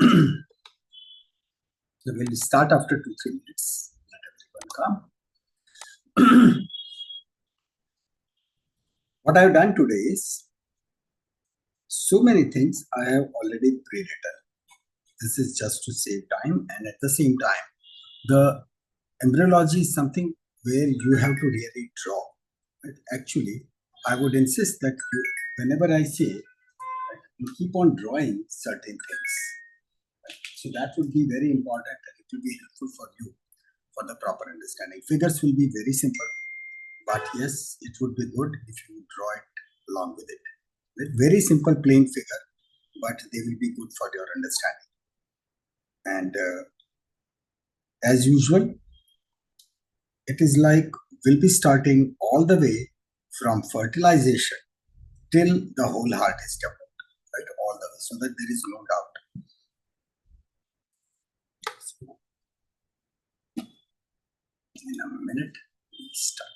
So we'll start after 2-3 minutes. Let everyone come. What I have done today is, so many things I have already pre-written. This is just to save time, and at the same time, the embryology is something where you have to really draw. Right? Actually, I would insist that whenever I say, you keep on drawing certain things. Right? So that would be very important, and it will be helpful for you for the proper understanding. Figures will be very simple, but yes, it would be good if you draw it along with it. Right? Very simple plain figure, but they will be good for your understanding. And as usual, it is like we'll be starting all the way from fertilization till the whole heart is developed, right? All the way, so that there is no doubt. In a minute, we start.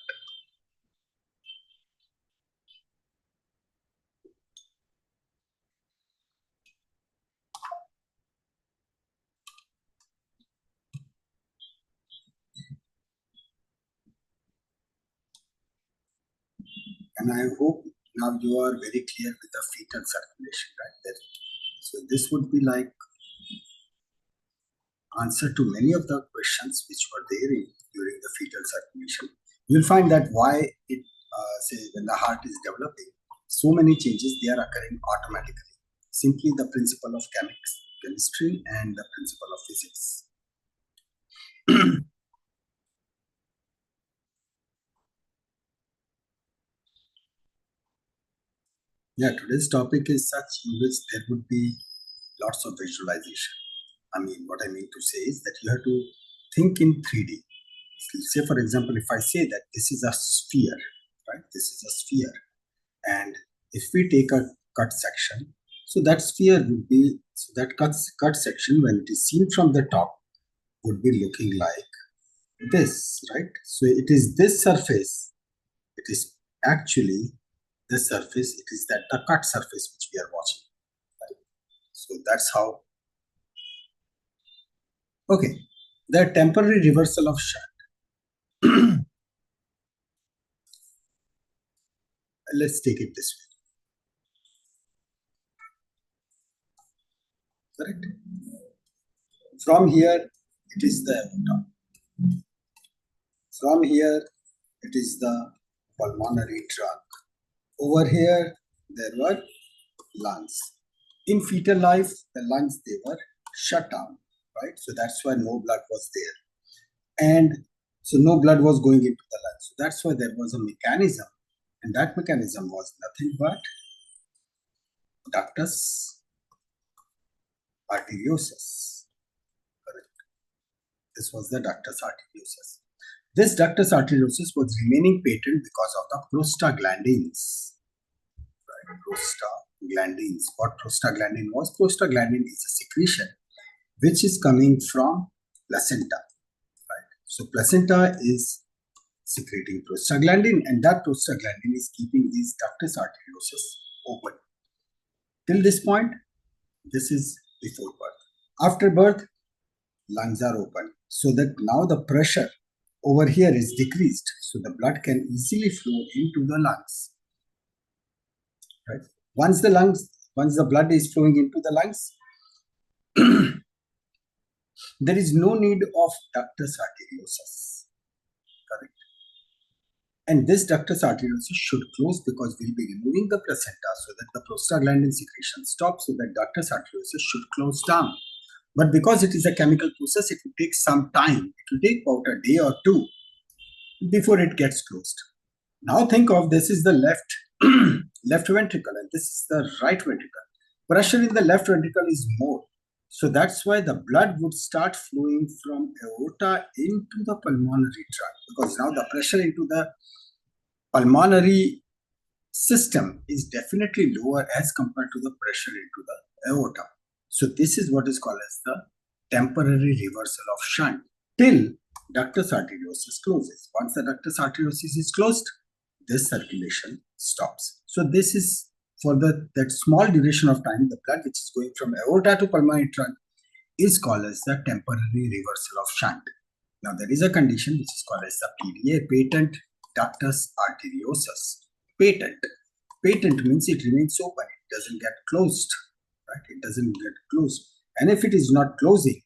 And I hope now you are very clear with the fetal circulation, right? So this would be like answer to many of the questions which were there during the fetal circulation. You'll find that why it, say when the heart is developing, so many changes, they are occurring automatically. Simply the principle of chemistry and the principle of physics. Yeah, today's topic is such in which there would be lots of visualization. I mean, what I mean to say is that you have to think in 3D. Say, for example, if I say that this is a sphere, right? This is a sphere. And if we take a cut section, so that sphere would be, so that cut section, when it is seen from the top, would be looking like this, right? So it is this surface. It is actually the surface. It is that the cut surface which we are watching. Right? So that's how. Okay, the temporary reversal of shunt. Let's take it this way. Correct. From here, it is the aorta. From here, it is the pulmonary trunk. Over here, there were lungs. In fetal life, the lungs, they were shut down, right? So that's why no blood was there. And so no blood was going into the lungs. So that's why there was a mechanism. And that mechanism was nothing but ductus arteriosus. Correct. This was the ductus arteriosus. This ductus arteriosus was remaining patent because of the prostaglandins. Right? Prostaglandins. What prostaglandin was? Prostaglandin is a secretion which is coming from placenta. Right? So placenta is secreting prostaglandin, and that prostaglandin is keeping these ductus arteriosus open. Till this point, this is before birth. After birth, lungs are open, so that now the pressure over here is decreased, so the blood can easily flow into the lungs. Right? Once the blood is flowing into the lungs, there is no need of ductus arteriosus. Correct. And this ductus arteriosus should close because we'll be removing the placenta so that the prostaglandin secretion stops, so that ductus arteriosus should close down. But because it is a chemical process, it will take some time. It will take about a day or two before it gets closed. Now think of, this is the left ventricle and this is the right ventricle. Pressure in the left ventricle is more. So that's why the blood would start flowing from aorta into the pulmonary trunk, because now the pressure into the pulmonary system is definitely lower as compared to the pressure into the aorta. So this is what is called as the temporary reversal of shunt till ductus arteriosus closes. Once the ductus arteriosus is closed, this circulation stops. So this is for that small duration of time, the blood which is going from aorta to pulmonary trunk is called as the temporary reversal of shunt. Now there is a condition which is called as the PDA, patent ductus arteriosus. Patent means it remains open, it doesn't get closed, right? It doesn't get closed. And if it is not closing,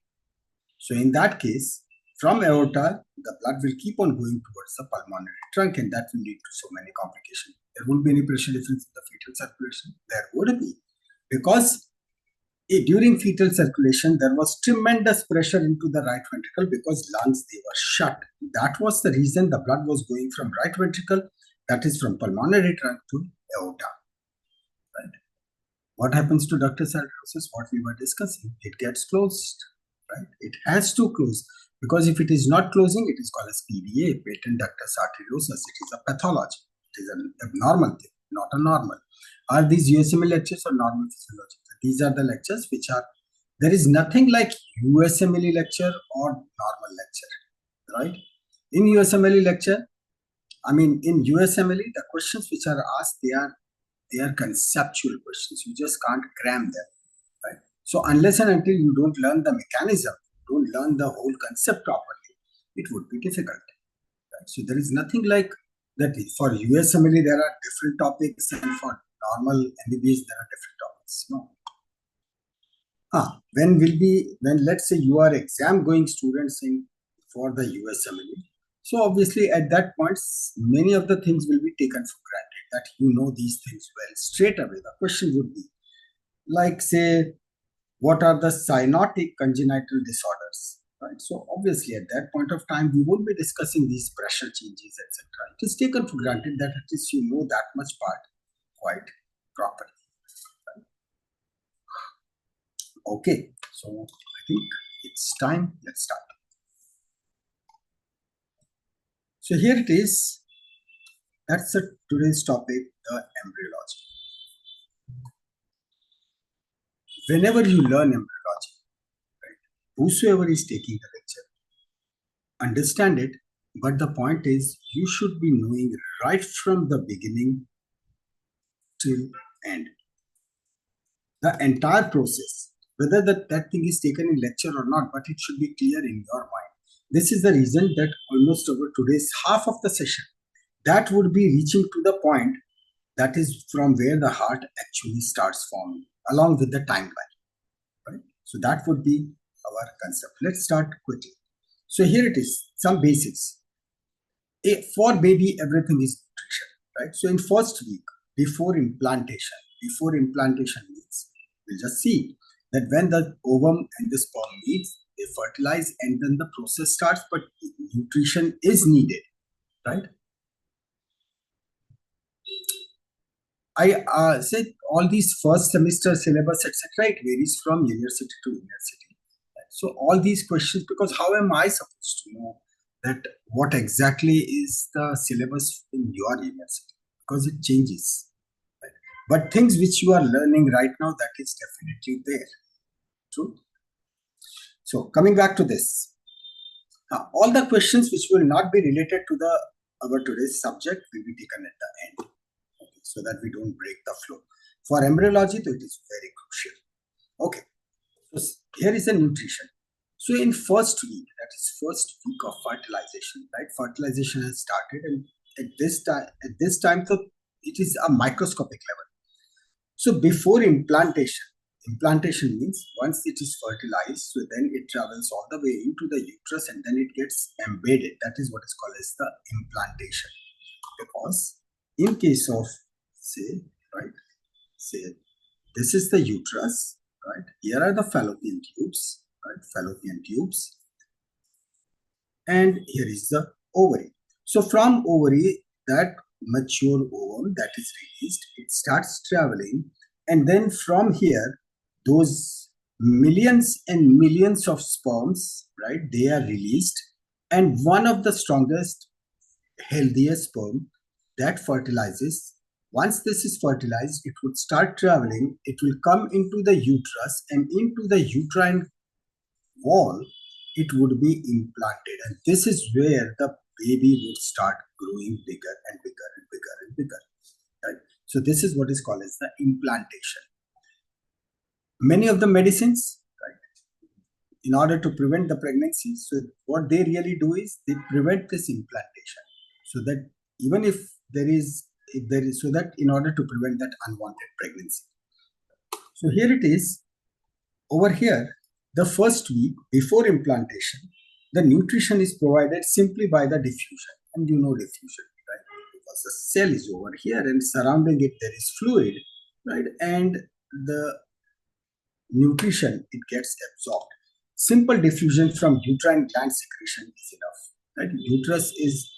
so in that case, from aorta, the blood will keep on going towards the pulmonary trunk, and that will lead to so many complications. There won't be any pressure difference in the fetal circulation. There would be, because during fetal circulation, there was tremendous pressure into the right ventricle because lungs, they were shut. That was the reason the blood was going from right ventricle, that is from pulmonary trunk to aorta. Right? What happens to ductus arteriosus? What we were discussing, it gets closed. Right? It has to close, because if it is not closing, it is called as PDA, patent ductus arteriosus. It is a pathology. It is an abnormal thing, not a normal. Are these USMLE lectures or normal physiology? These are the lectures which are, there is nothing like USMLE lecture or normal lecture, right? In USMLE lecture, in USMLE, the questions which are asked, they are conceptual questions. You just can't cram them, right? So unless and until you don't learn the mechanism, don't learn the whole concept properly, it would be difficult. Right? So there is nothing like that. For USMLE, there are different topics, and for normal MBBS, there are different topics. No. When let's say you are exam going students for the USMLE, so obviously at that point, many of the things will be taken for granted, that you know these things well. Straight away, the question would be, like, say, what are the cyanotic congenital disorders? Right? So obviously at that point of time, we won't be discussing these pressure changes, etc. It is taken for granted that at least you know that much part quite properly. Right? Okay, so I think it's time. Let's start. So here it is. That's today's topic, the embryology. Whenever you learn embryology, right, whosoever is taking the lecture, understand it, but the point is you should be knowing right from the beginning till end. The entire process, whether that thing is taken in lecture or not, but it should be clear in your mind. This is the reason that almost over today's half of the session, that would be reaching to the point that is from where the heart actually starts forming, along with the timeline. Right? So that would be our concept. Let's start quickly. So here it is, some basics. For baby, everything is nutrition. Right? So in first week, before implantation means, we'll just see that when the ovum and the sperm meets, they fertilize, and then the process starts, but nutrition is needed, right? I said all these first semester syllabus, etc., it varies from university to university. Right? So all these questions, because how am I supposed to know that what exactly is the syllabus in your university? Because it changes. Right? But things which you are learning right now, that is definitely there. True. So coming back to this, now all the questions which will not be related to our today's subject will be taken at the end, okay, so that we don't break the flow. For embryology, it is very crucial. Okay, so here is the nutrition. So in first week, that is first week of fertilization, right? Fertilization has started, and at this time, so it is a microscopic level. So before implantation means once it is fertilized, so then it travels all the way into the uterus, and then it gets embedded. That is what is called as the implantation. Because in case of, say this is the uterus, right? Here are the fallopian tubes, right? Fallopian tubes. And here is the ovary. So from ovary, that mature ovum that is released, it starts traveling, and then from here, those millions and millions of sperms, right, they are released, and one of the strongest, healthiest sperm that fertilizes. Once this is fertilized, it would start traveling, it will come into the uterus, and into the uterine wall, it would be implanted, and this is where the baby would start growing bigger and bigger and bigger and bigger. Right? So this is what is called as the implantation. Many of the medicines, right, in order to prevent the pregnancy. So what they really do is they prevent this implantation, so that even if there is, so that in order to prevent that unwanted pregnancy. So here it is. Over here, the first week before implantation, the nutrition is provided simply by the diffusion, and you know diffusion, right? Because the cell is over here and surrounding it there is fluid, right? And the nutrition, it gets absorbed. Simple diffusion from uterine gland secretion is enough, right? Uterus is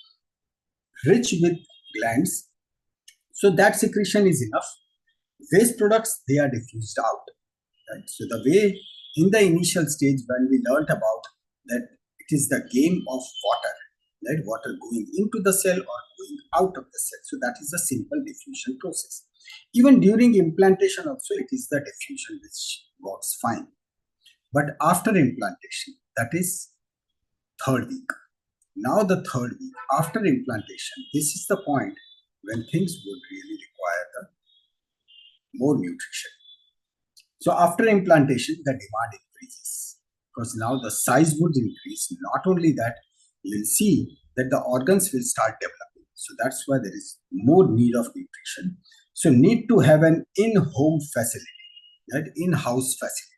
rich with glands, so that secretion is enough. Waste products, they are diffused out, right? So the way in the initial stage when we learned about that it is the game of water, right? Water going into the cell or going out of the cell. So that is the simple diffusion process. Even during implantation also, it is the diffusion which works fine. But after implantation, that is third week. Now the third week after implantation, this is the point when things would really require the more nutrition. So after implantation, the demand increases because now the size would increase. Not only that, you'll see that the organs will start developing. So that's why there is more need of nutrition. So need to have an in-home facility, that in-house facility.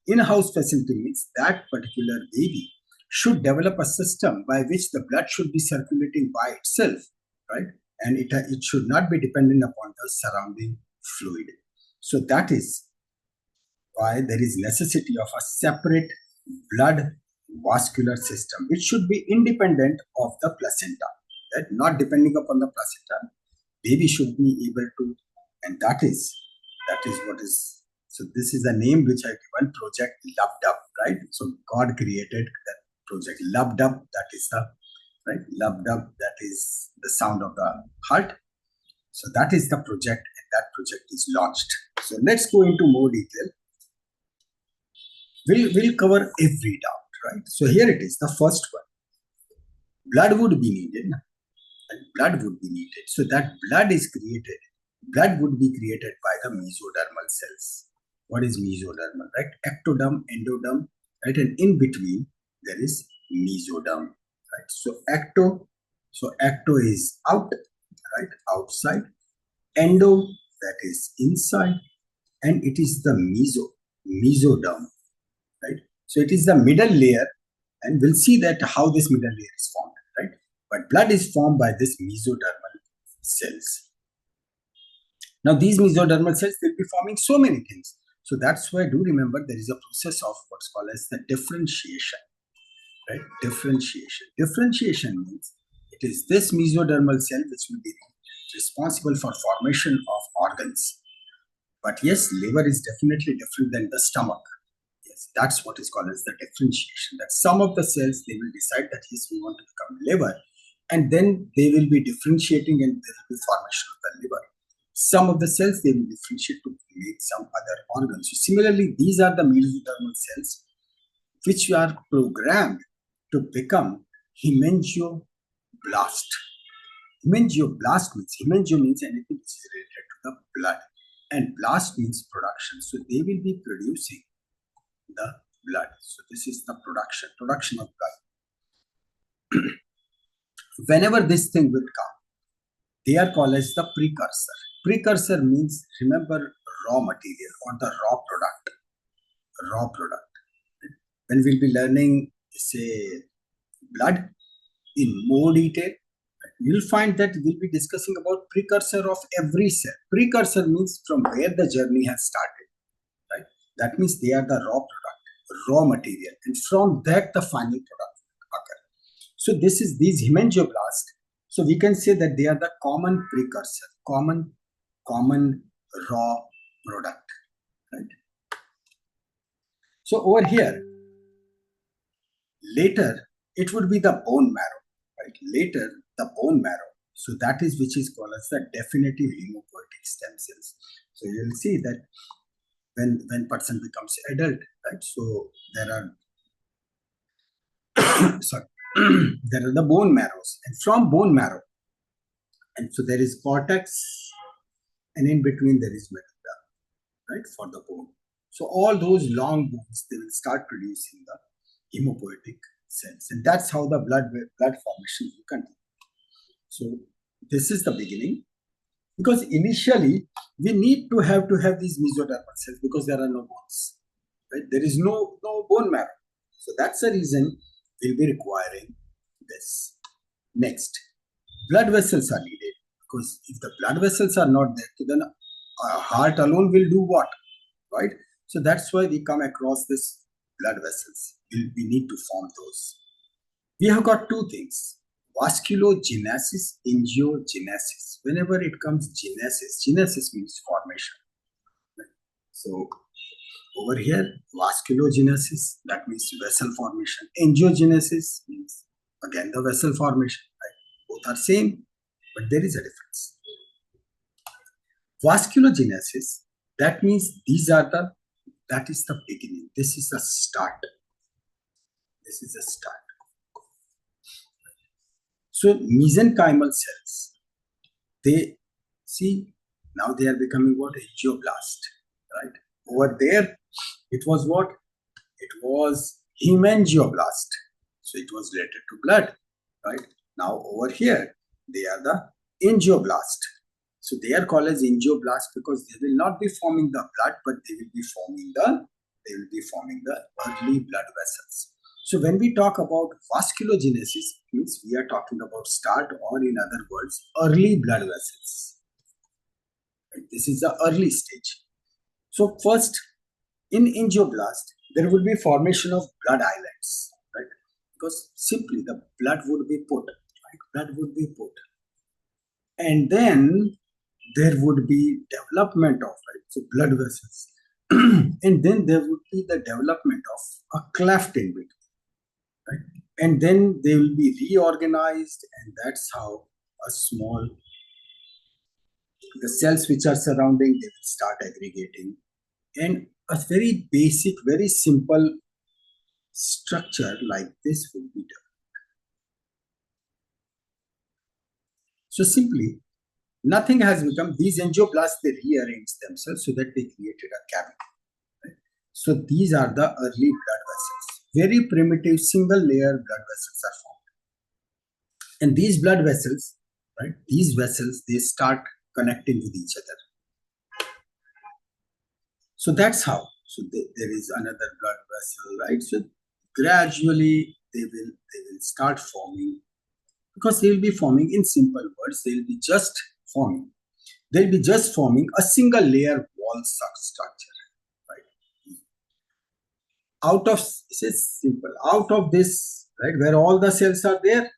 In-house facility means that particular baby should develop a system by which the blood should be circulating by itself, right? And it should not be dependent upon the surrounding fluid. So that is why there is necessity of a separate blood vascular system, which should be independent of the placenta, right? Not depending upon the placenta. Baby should be able to, and that is what is. So this is the name which I given, Project Loved Up, right? So God created that project Loved Up. That is the right Loved Up. That is the sound of the heart. So that is the project, and that project is launched. So let's go into more detail. We'll cover every doubt, right? So here it is, the first one. Blood would be needed, and blood would be needed. So that blood is created. Blood would be created by the mesodermal cells. What is mesodermal, right? Ectoderm, endoderm, right? And in between there is mesoderm, right? So ecto is out, right? Outside. Endo, that is inside, and it is the mesoderm, right? So it is the middle layer, and we'll see that how this middle layer is formed, right? But blood is formed by this mesodermal cells. Now these mesodermal cells will be forming so many things. So that's why, do remember, there is a process of what's called as the differentiation, right? Differentiation means it is this mesodermal cell which will be responsible for formation of organs. But yes, liver is definitely different than the stomach. Yes, that's what is called as the differentiation. That some of the cells, they will decide that yes, we want to become liver, and then they will be differentiating and there will be formation of the liver. Some of the cells, they will differentiate to make some other organs. So similarly, these are the mesodermal cells which are programmed to become hemangioblast. Hemangioblast means anything which is related to the blood, and blast means production. So they will be producing the blood. So this is the production of blood. Whenever this thing will come, they are called as the precursor. Precursor means, remember, raw material or the raw product. When we'll be learning, say, blood in more detail, you'll find that we'll be discussing about precursor of every cell. Precursor means from where the journey has started, right? That means they are the raw product, raw material, and from that the final product occur. So this is these hemangioblasts. So we can say that they are the common precursor, common raw product, right? So over here, later it would be the bone marrow, right? Later the bone marrow. So that is which is called as the definitive hematopoietic stem cells. So you will see that when person becomes adult, right? So there are there are the bone marrows, and from bone marrow, and so there is cortex, and in between there is medulla, right, for the bone. So all those long bones, they will start producing the hemopoietic cells, and that's how the blood formation will continue. So this is the beginning, because initially we need to have these mesodermal cells because there are no bones, right? There is no bone marrow, so that's the reason we'll be requiring this. Next, blood vessels are needed, because if the blood vessels are not there, then heart alone will do what, right? So that's why we come across this blood vessels. We need to form those. We have got two things: vasculogenesis, angiogenesis. Whenever it comes genesis means formation. Right? So over here, vasculogenesis, that means vessel formation. Angiogenesis means again the vessel formation. Right? Both are same, but there is a difference. Vasculogenesis, that means that is the beginning. This is the start. This is the start. So mesenchymal cells, they see now they are becoming what? Angioblast, right? Over there, it was what? It was hemangioblast. So it was related to blood, right? Now over here, they are the angioblast. So they are called as angioblast because they will not be forming the blood, but they will be forming the early blood vessels. So when we talk about vasculogenesis, means we are talking about start, or in other words, early blood vessels. Right? This is the early stage. So first, in angioblast, there would be formation of blood islands, right? Because simply the blood would be put, right? Blood would be put. And then there would be development of, right, so blood vessels. And then there would be the development of a cleft in between. Right? And then they will be reorganized, and that's how the cells which are surrounding, they will start aggregating, and a very basic, very simple structure like this will be developed. So simply, nothing has become. These angioblasts, they rearrange themselves so that they created a cavity. Right? So these are the early blood vessels. Very primitive single layer blood vessels are formed. And these blood vessels, right, these vessels, they start connecting with each other. So that's how. So there is another blood vessel, right? So gradually they will start forming, because they will be forming, in simple words, they will be just forming. They'll be just forming a single layer wall structure. Out of this, right, where all the cells are there,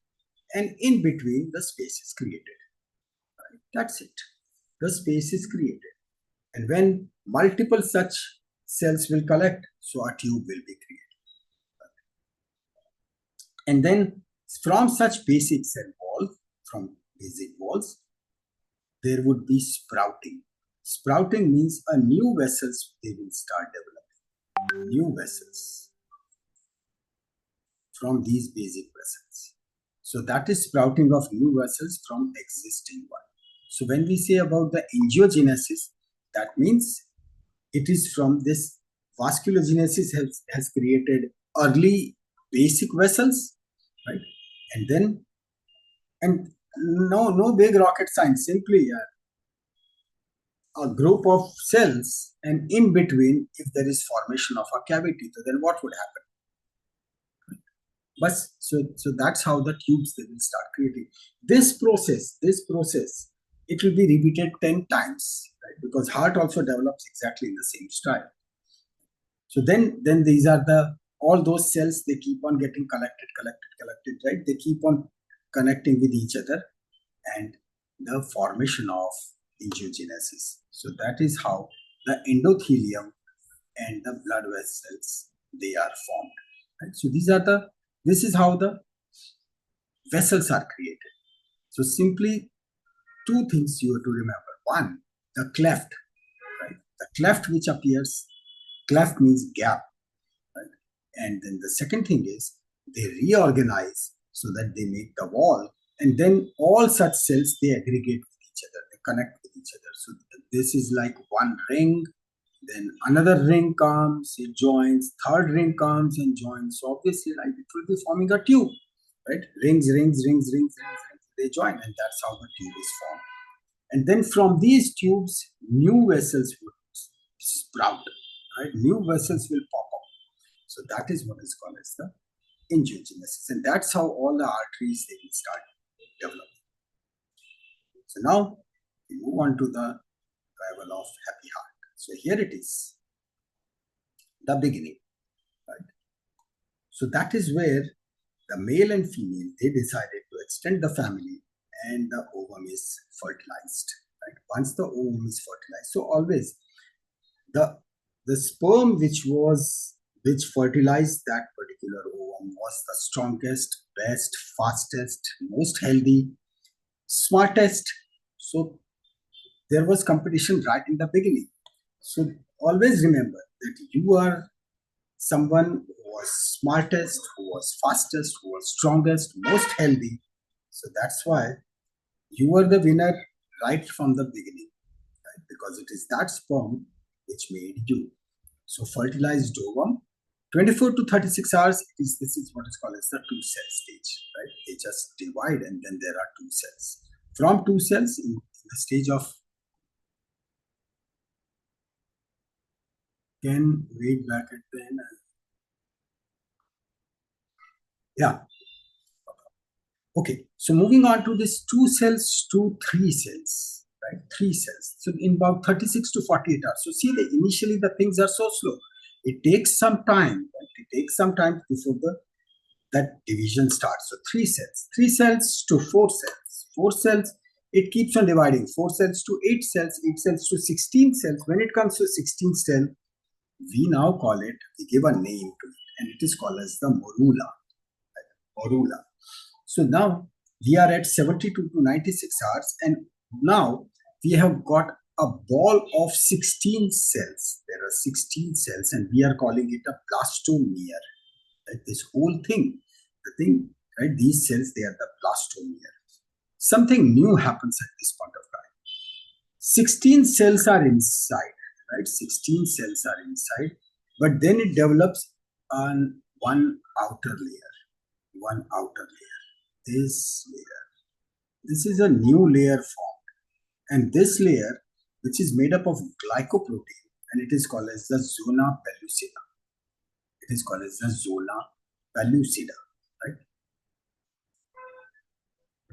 and in between the space is created. Right? That's it. The space is created. And when multiple such cells will collect, so a tube will be created. Right? And then from such basic cell walls, there would be sprouting. Sprouting means a new vessels, they will start developing. New vessels from these basic vessels. So that is sprouting of new vessels from existing one. So when we say about the angiogenesis, that means it is from this vasculogenesis has created early basic vessels, right? And then, and no big rocket science, simply a group of cells, and in between, if there is formation of a cavity, so then what would happen? But so that's how the tubes, they will start creating. This process, it will be repeated 10 times, right? Because heart also develops exactly in the same style. So then these are all those cells, they keep on getting collected, right? They keep on connecting with each other, and the formation of angiogenesis. So that is how the endothelium and the blood vessels, they are formed. Right? So this is how the vessels are created. So simply two things you have to remember. One, the cleft, right? The cleft which appears, cleft means gap, right? And then the second thing is they reorganize so that they make the wall, and then all such cells, they aggregate with each other, they connect with each other. So this is like one ring, Then another ring comes, it joins, third ring comes and joins. So obviously, like it will be forming a tube, right? Rings, they join, and that's how the tube is formed. And then from these tubes, new vessels would sprout, right? New vessels will pop up. So that is what is called as the angiogenesis, and that's how all the arteries they will start developing. So now we move on to the arrival of happy heart. So here it is, the beginning, right? So that is where the male and female, they decided to extend the family, and the ovum is fertilized, right? Once the ovum is fertilized, so always the sperm which fertilized that particular ovum was the strongest, best, fastest, most healthy, smartest. So there was competition right in the beginning. So always remember that you are someone who was smartest, who was fastest, who was strongest, most healthy. So that's why you were the winner right from the beginning, right? Because it is that sperm which made you. So fertilized ovum, 24 to 36 hours, this is what is called as the two-cell stage, right? They just divide and then there are two cells. From two cells in the stage of, can read back at the end. Yeah. Okay, so moving on to this 2 cells to 3 cells, right? 3 cells. So in about 36 to 48 hours. So see, initially the things are so slow. It takes some time. Right? It takes some time before that division starts. So 3 cells. 3 cells to 4 cells. 4 cells, it keeps on dividing. 4 cells to 8 cells. 8 cells to 16 cells. When it comes to 16 cell, we now call it, we give a name to it, and it is called as the morula. Right? Morula. So now we are at 72 to 96 hours, and now we have got a ball of 16 cells. There are 16 cells, and we are calling it a blastomere. Right? This whole thing, right? These cells, they are the blastomere. Something new happens at this point of time. 16 cells are inside, right? 16 cells are inside, but then it develops on one outer layer. This layer. This is a new layer formed, and this layer, which is made up of glycoprotein, and it is called as the zona pellucida. It is called as the zona pellucida, right?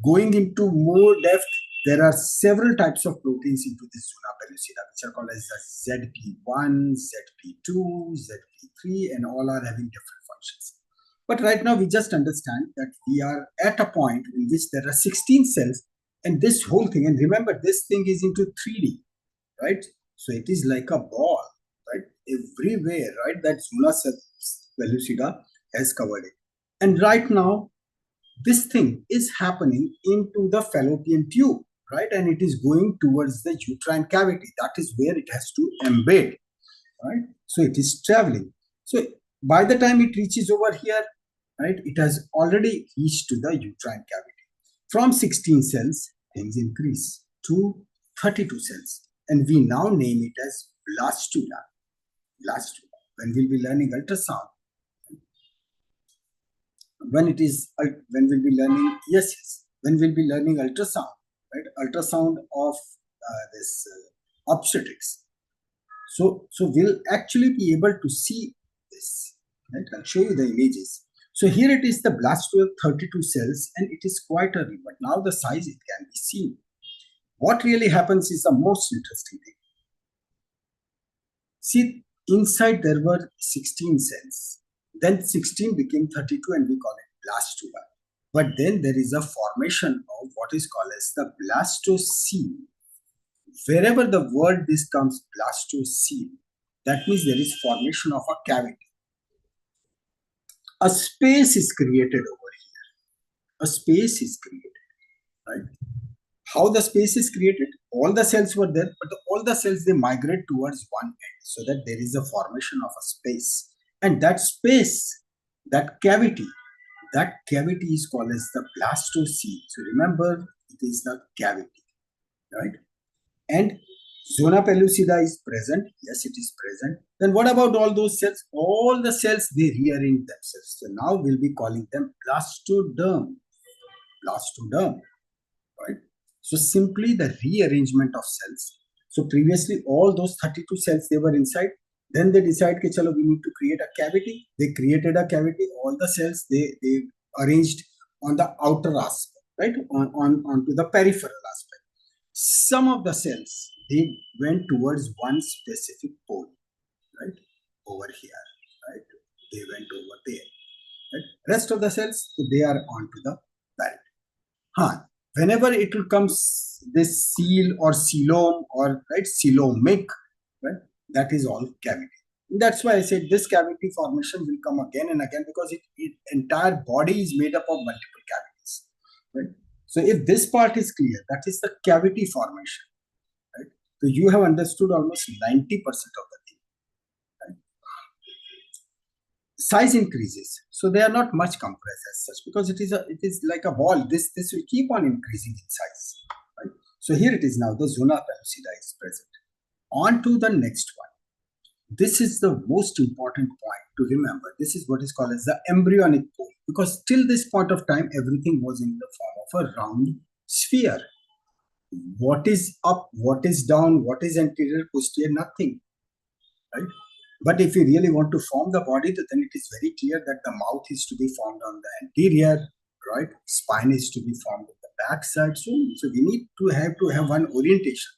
Going into more depth, there are several types of proteins into this zona pellucida, which are called as the ZP1, ZP2, ZP3, and all are having different functions. But right now, we just understand that we are at a point in which there are 16 cells, and this whole thing, and remember, this thing is into 3D, right? So it is like a ball, right? Everywhere, right? That zona pellucida has covered it. And right now, this thing is happening into the fallopian tube, right? And it is going towards the uterine cavity. That is where it has to embed, right? So it is traveling. So by the time it reaches over here, right, it has already reached to the uterine cavity. From 16 cells, things increase to 32 cells. And we now name it as blastula. Blastula. When we'll be learning ultrasound, when we'll be learning ultrasound, right? Ultrasound of this obstetrics. So we'll actually be able to see this, right? I'll show you the images. So here it is the blastula, 32 cells, and it is quite early, but now the size it can be seen. What really happens is the most interesting thing. See, inside there were 16 cells. Then 16 became 32 and we call it blastula. But then there is a formation of what is called as the blastocele. Wherever the word this comes, blastocele, that means there is formation of a cavity. A space is created over here. A space is created, right? How the space is created? All the cells were there, but all the cells, they migrate towards one end so that there is a formation of a space. And that space, that cavity is called as the blastocele. So remember, it is the cavity, right? And Zona pellucida is present. Yes, it is present. Then what about all those cells? All the cells, they rearrange themselves. So now we'll be calling them blastoderm. Blastoderm, right? So simply the rearrangement of cells. So previously all those 32 cells, they were inside. Then they decide, okay, chalo, we need to create a cavity. They created a cavity. All the cells, they arranged on the outer aspect, right? Onto the peripheral aspect. Some of the cells, they went towards one specific pole, right? Over here, right? They went over there, right? Rest of the cells, they are onto the belt. Whenever it comes this seal or coelom or right coelomic, right? That is all cavity. That's why I said this cavity formation will come again and again because it entire body is made up of multiple cavities, right? So if this part is clear, that is the cavity formation, right? So you have understood almost 90% of the thing, right? Size increases, so they are not much compressed as such because it is like a ball. This will keep on increasing in size, right? So here it is now. The zona pellucida is present. On to the next one. This is the most important point to remember. This is what is called as the embryonic pole, because till this point of time, everything was in the form of a round sphere. What is up, what is down, what is anterior, posterior, nothing, right? But if you really want to form the body, then it is very clear that the mouth is to be formed on the anterior, right? Spine is to be formed on the back side. So we need to have one orientation.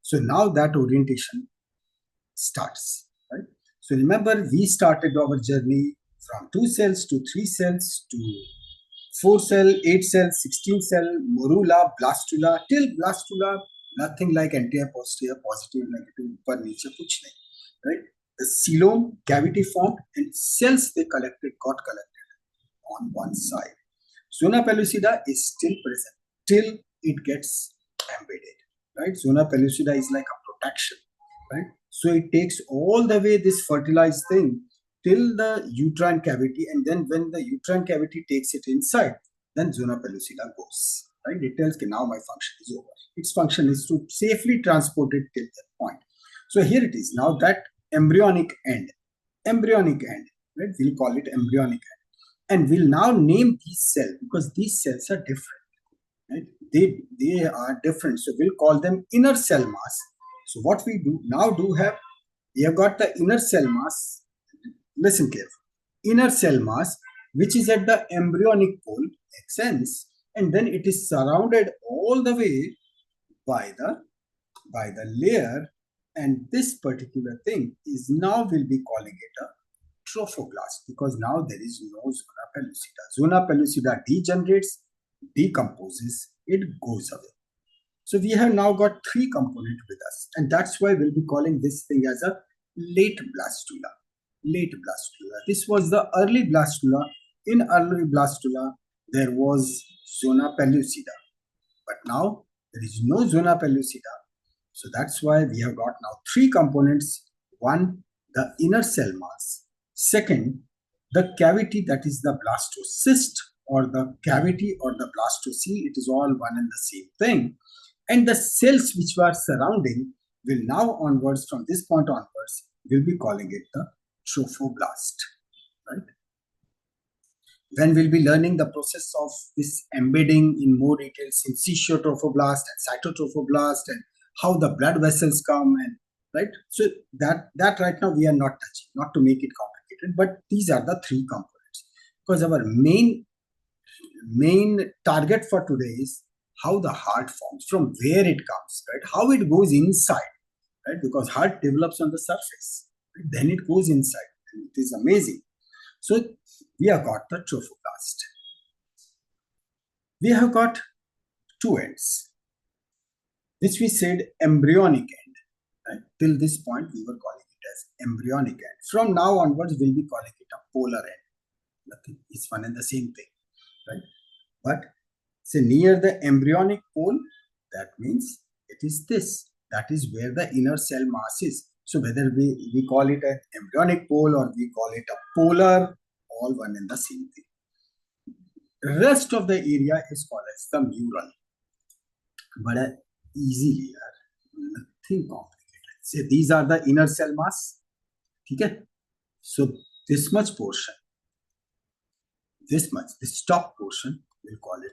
So now that orientation starts, right? So remember, we started our journey from 2 cells to 3 cells to 4 cell, 8 cell, 16 cell, morula, blastula, till blastula, nothing like anterior, posterior, positive, negative, upper, niche, kuch nahi, right? The coelom, cavity formed, and cells got collected on one side. Zona pellucida is still present till it gets embedded, right? Zona pellucida is like a protection, right? So it takes all the way this fertilized thing till the uterine cavity, and then when the uterine cavity takes it inside, then zona pellucida goes, right? It tells, okay, now my function is over. Its function is to safely transport it till that point. So here it is. Now that embryonic end, right? We'll call it embryonic end. And we'll now name these cells because these cells are different, right? They are different. So we'll call them inner cell mass. So what we have got the inner cell mass. Listen carefully. Inner cell mass, which is at the embryonic pole, makes sense. And then it is surrounded all the way by the layer. And this particular thing is now we'll be calling it a trophoblast because now there is no zona pellucida. Zona pellucida degenerates, decomposes, it goes away. So we have now got 3 components with us, and that's why we'll be calling this thing as a late blastula. Late blastula. This was the early blastula. In early blastula, there was zona pellucida, but now there is no zona pellucida. So that's why we have got now 3 components. One, the inner cell mass. Second, the cavity, that is the blastocyst or the cavity or the blastocele. It is all one and the same thing. And the cells which were surrounding will now onwards, from this point onwards, we'll be calling it the trophoblast, right? When we'll be learning the process of this embedding in more detail, syncytial trophoblast and cytotrophoblast, and how the blood vessels come, and right. So that right now we are not touching, not to make it complicated, but these are the 3 components. Because our main target for today is how the heart forms, from where it comes, right? How it goes inside, right? Because heart develops on the surface, right? Then it goes inside, and it is amazing. So we have got the trophoblast. We have got 2 ends, which we said embryonic end, right? Till this point, we were calling it as embryonic end. From now onwards, we'll be calling it a polar end. Nothing, it's one and the same thing, right? But say near the embryonic pole, that means it is this. That is where the inner cell mass is. So whether we call it an embryonic pole or we call it a polar, all one and the same thing. Rest of the area is called as the mural. But easy here, nothing complicated. Say these are the inner cell mass. Okay? So this much portion, this top portion, we'll call it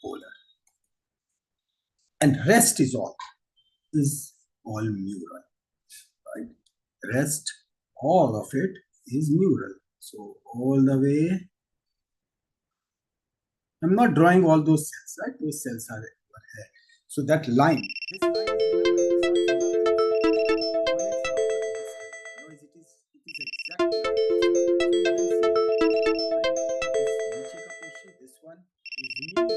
polar. And rest is all neural, right? Rest, all of it is neural. So all the way, I'm not drawing all those cells, right? Those cells are here. So that line, this line is it is exactly like this. So you can see, right? This one is neural.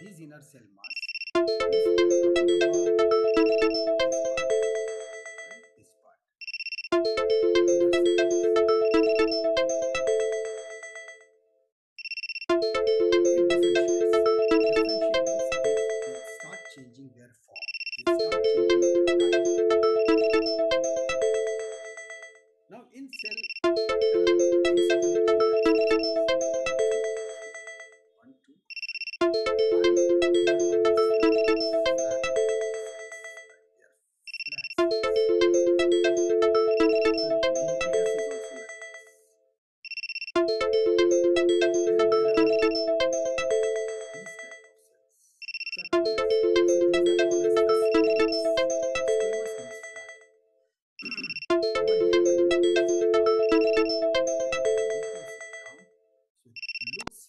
These inner cell mass. This part. Start changing their form. They start changing their type. Now in cell,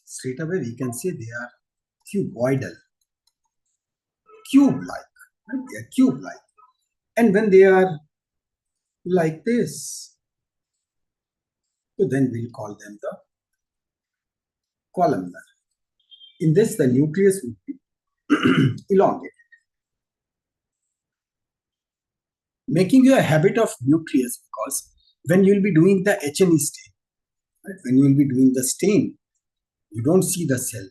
straight away we can say they are cuboidal, cube-like, right? They are cube-like. And when they are like this, so then we'll call them the columnar. In this, the nucleus would be elongated. Making you a habit of nucleus, because when you will be doing the H&E stain, right? When you will be doing the stain, you don't see the cell,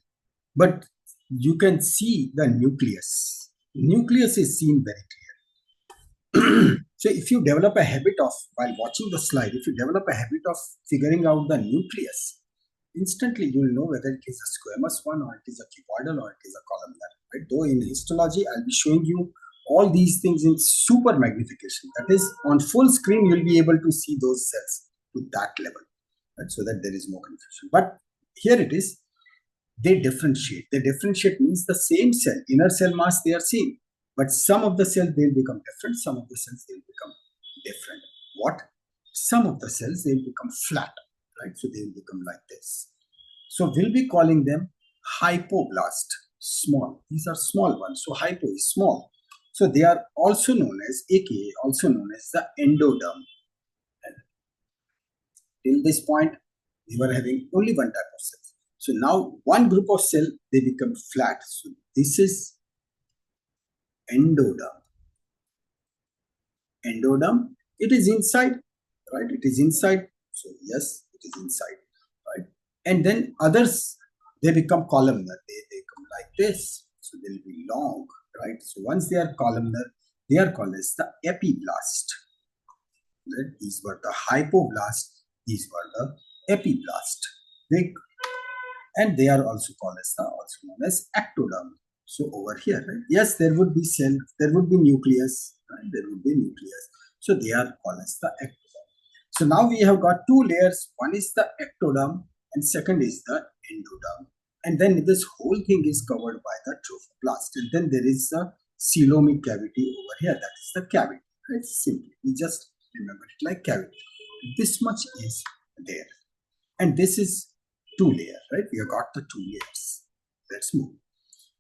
but you can see the nucleus. Nucleus is seen very clear. So if you develop a habit of, while watching the slide, if you develop a habit of figuring out the nucleus, instantly you will know whether it is a squamous one or it is a cuboidal or it is a columnar. Right? Though in histology, I'll be showing you all these things in super magnification. That is, on full screen, you'll be able to see those cells to that level, right? So that there is no confusion. But here it is, they differentiate. They differentiate means the same cell, inner cell mass they are seen, but some of the cells they'll become different, some of the cells they'll become different. What? Some of the cells they'll become flat, right? So they'll become like this. So we'll be calling them hypoblast, small. These are small ones. So hypo is small. So they are also known as, aka also known as the endoderm. And till this point, we were having only one type of cell. So now one group of cell, they become flat. So this is endoderm. Endoderm, it is inside, right? It is inside. So yes, it is inside, right? And then others, they become columnar. They come like this. So they'll be long, right? So once they are columnar, they are called as the epiblast. Right? These were the hypoblast. These were the epiblast. And they are also called as also known as ectoderm. So over here, right? Yes, there would be cell, there would be nucleus, right? There would be nucleus. So they are called as the ectoderm. So now we have got two layers. One is the ectoderm and second is the endoderm. And then this whole thing is covered by the trophoblast. And then there is a coelomic cavity over here. That is the cavity. Right? Simply, we just remember it like cavity. This much is there. And this is two layers, right? We have got the two layers. Let's move.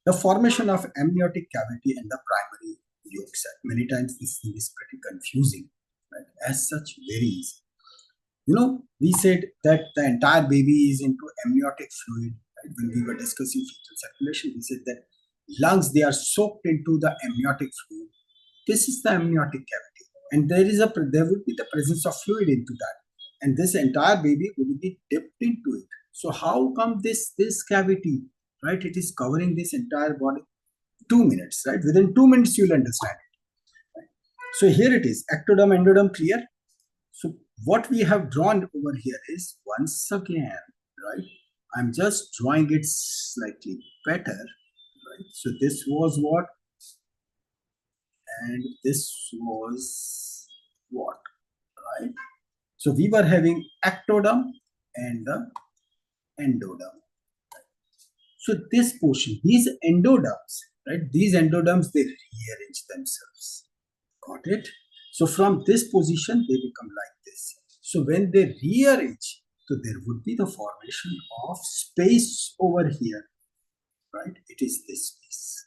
The formation of amniotic cavity and the primary yolk sac. Many times this thing is pretty confusing, right? As such, very easy. You know, we said that the entire baby is into amniotic fluid, right? When we were discussing fetal circulation, we said that lungs, they are soaked into the amniotic fluid. This is the amniotic cavity. And there would be the presence of fluid into that. And this entire baby will be dipped into it. So how come this cavity, right? It is covering this entire body. 2 minutes, right? Within 2 minutes, you'll understand it. Right? So here it is, ectoderm, endoderm, clear. So what we have drawn over here is once again, right? I'm just drawing it slightly better, right? So this was what? And this was what, right? So we were having ectoderm and the endoderm. So this portion, these endoderms, right? These endoderms, they rearrange themselves. Got it? So from this position, they become like this. So when they rearrange, so there would be the formation of space over here, right? It is this space.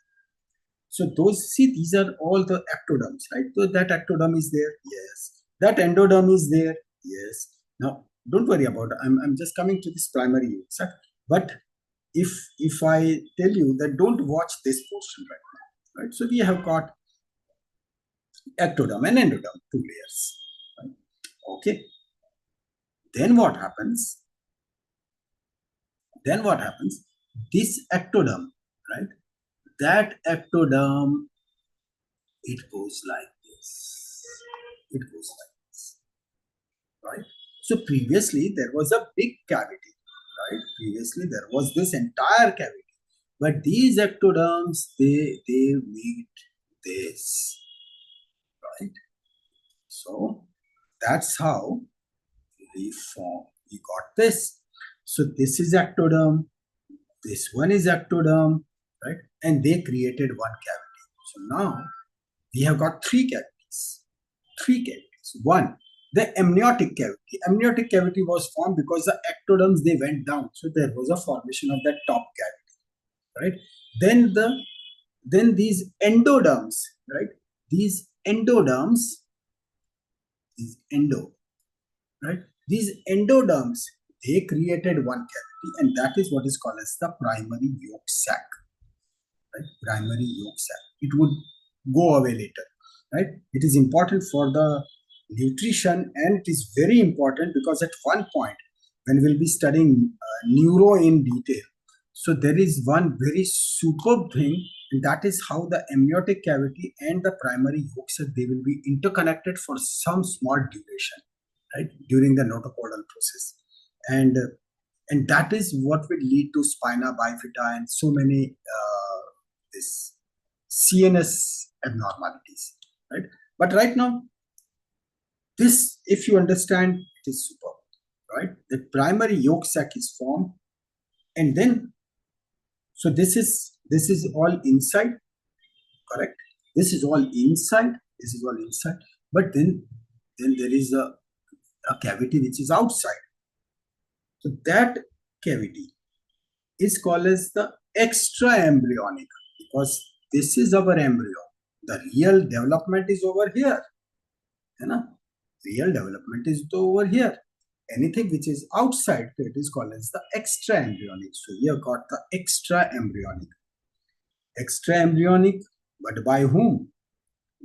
So those, see, these are all the ectoderms, right? So that ectoderm is there, yes. That endoderm is there, yes. Now, don't worry about it. I'm just coming to this primary yolk. But if I tell you that don't watch this portion right now, right? So we have got ectoderm and endoderm, two layers, right? Okay. Then what happens? This ectoderm, right? That ectoderm, it goes like this. It goes like this, right? So previously there was a big cavity, right? Previously there was this entire cavity, but these ectoderms, they meet this, right? So that's how we got this. So this is ectoderm, this one is ectoderm, right? And they created one cavity. So now we have got three cavities. One, the amniotic cavity. Amniotic cavity was formed because the ectoderms, they went down. So there was a formation of that top cavity, right? Then these endoderms, right? These endoderms, right? These endoderms, they created one cavity, and that is what is called as the primary yolk sac, right? Primary yolk sac. It would go away later, right? It is important for the nutrition, and it is very important because at one point when we'll be studying neuro in detail, so there is one very superb thing, and that is how the amniotic cavity and the primary yolk sac, they will be interconnected for some small duration, right, during the notochordal process, and that is what will lead to spina bifida and so many this CNS abnormalities, right? But right now, this, if you understand, it is superb, right? The primary yolk sac is formed, and then, so this is all inside, correct? This is all inside. But then there is a cavity which is outside. So that cavity is called as the extra embryonic, because this is our embryo. The real development is over here. Real development is over here. Anything which is outside, it is called as the extra embryonic. So you have got the extra embryonic. But by whom?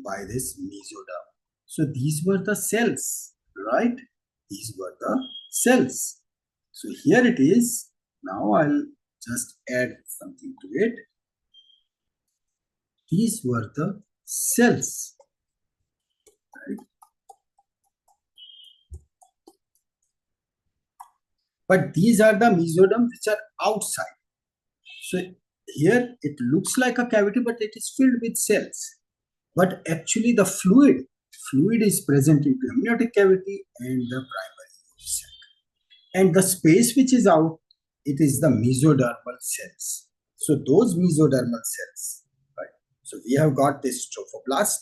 By this mesoderm. So these were the cells, right? These were the cells. So here it is. Now I'll just add something to it. These were the cells, right? But these are the mesoderms which are outside. So here it looks like a cavity, but it is filled with cells. But actually the fluid is present in the amniotic cavity and the primary yolk sac. And the space which is out, it is the mesodermal cells. So those mesodermal cells, right? So we have got this trophoblast.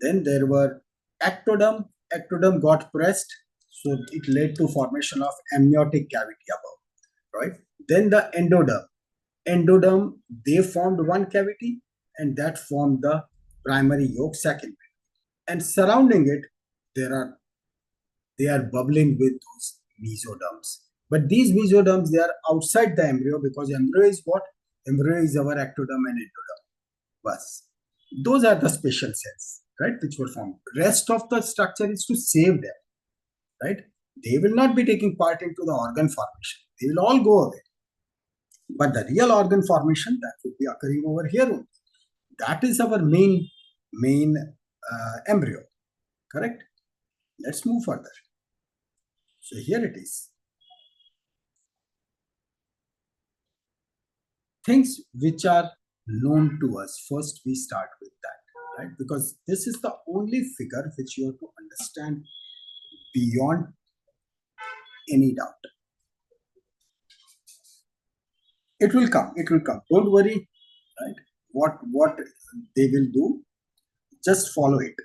Then there were ectoderm. Ectoderm got pressed, so it led to formation of amniotic cavity above, right? Then the endoderm. Endoderm, they formed one cavity, and that formed the primary yolk sac. And surrounding it, they are bubbling with those mesoderms. But these mesoderms, they are outside the embryo, because embryo is what? Embryo is our ectoderm and endoderm. Bas. Those are the special cells, right, which were formed. Rest of the structure is to save them, right? They will not be taking part into the organ formation. They will all go away. But the real organ formation, that will be occurring over here only. That is our main embryo, correct? Let's move further. So here it is. things which are known to us. First, we start with that, right? Because this is the only figure which you have to understand beyond any doubt. It will come. It will come. Don't worry, right? What they will do, just follow it.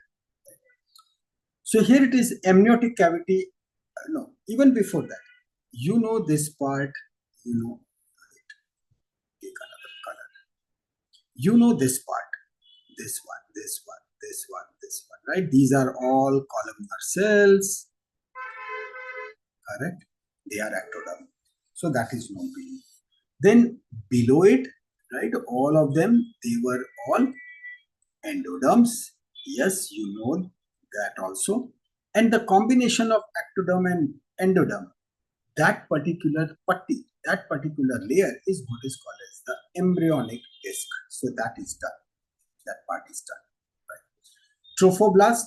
So here it is, amniotic cavity. No, even before that, you know this part. You know, take another color. You know this part. This one, this one, this one, this one. Right? These are all columnar cells. Correct? They are ectoderm. So that is known to you. Then below it, right? All of them, they were all endoderms. Yes, you know that also. And the combination of ectoderm and endoderm, that particular putty, that particular layer is what is called as the embryonic disc. So that is done. That part is done. Right? Trophoblast,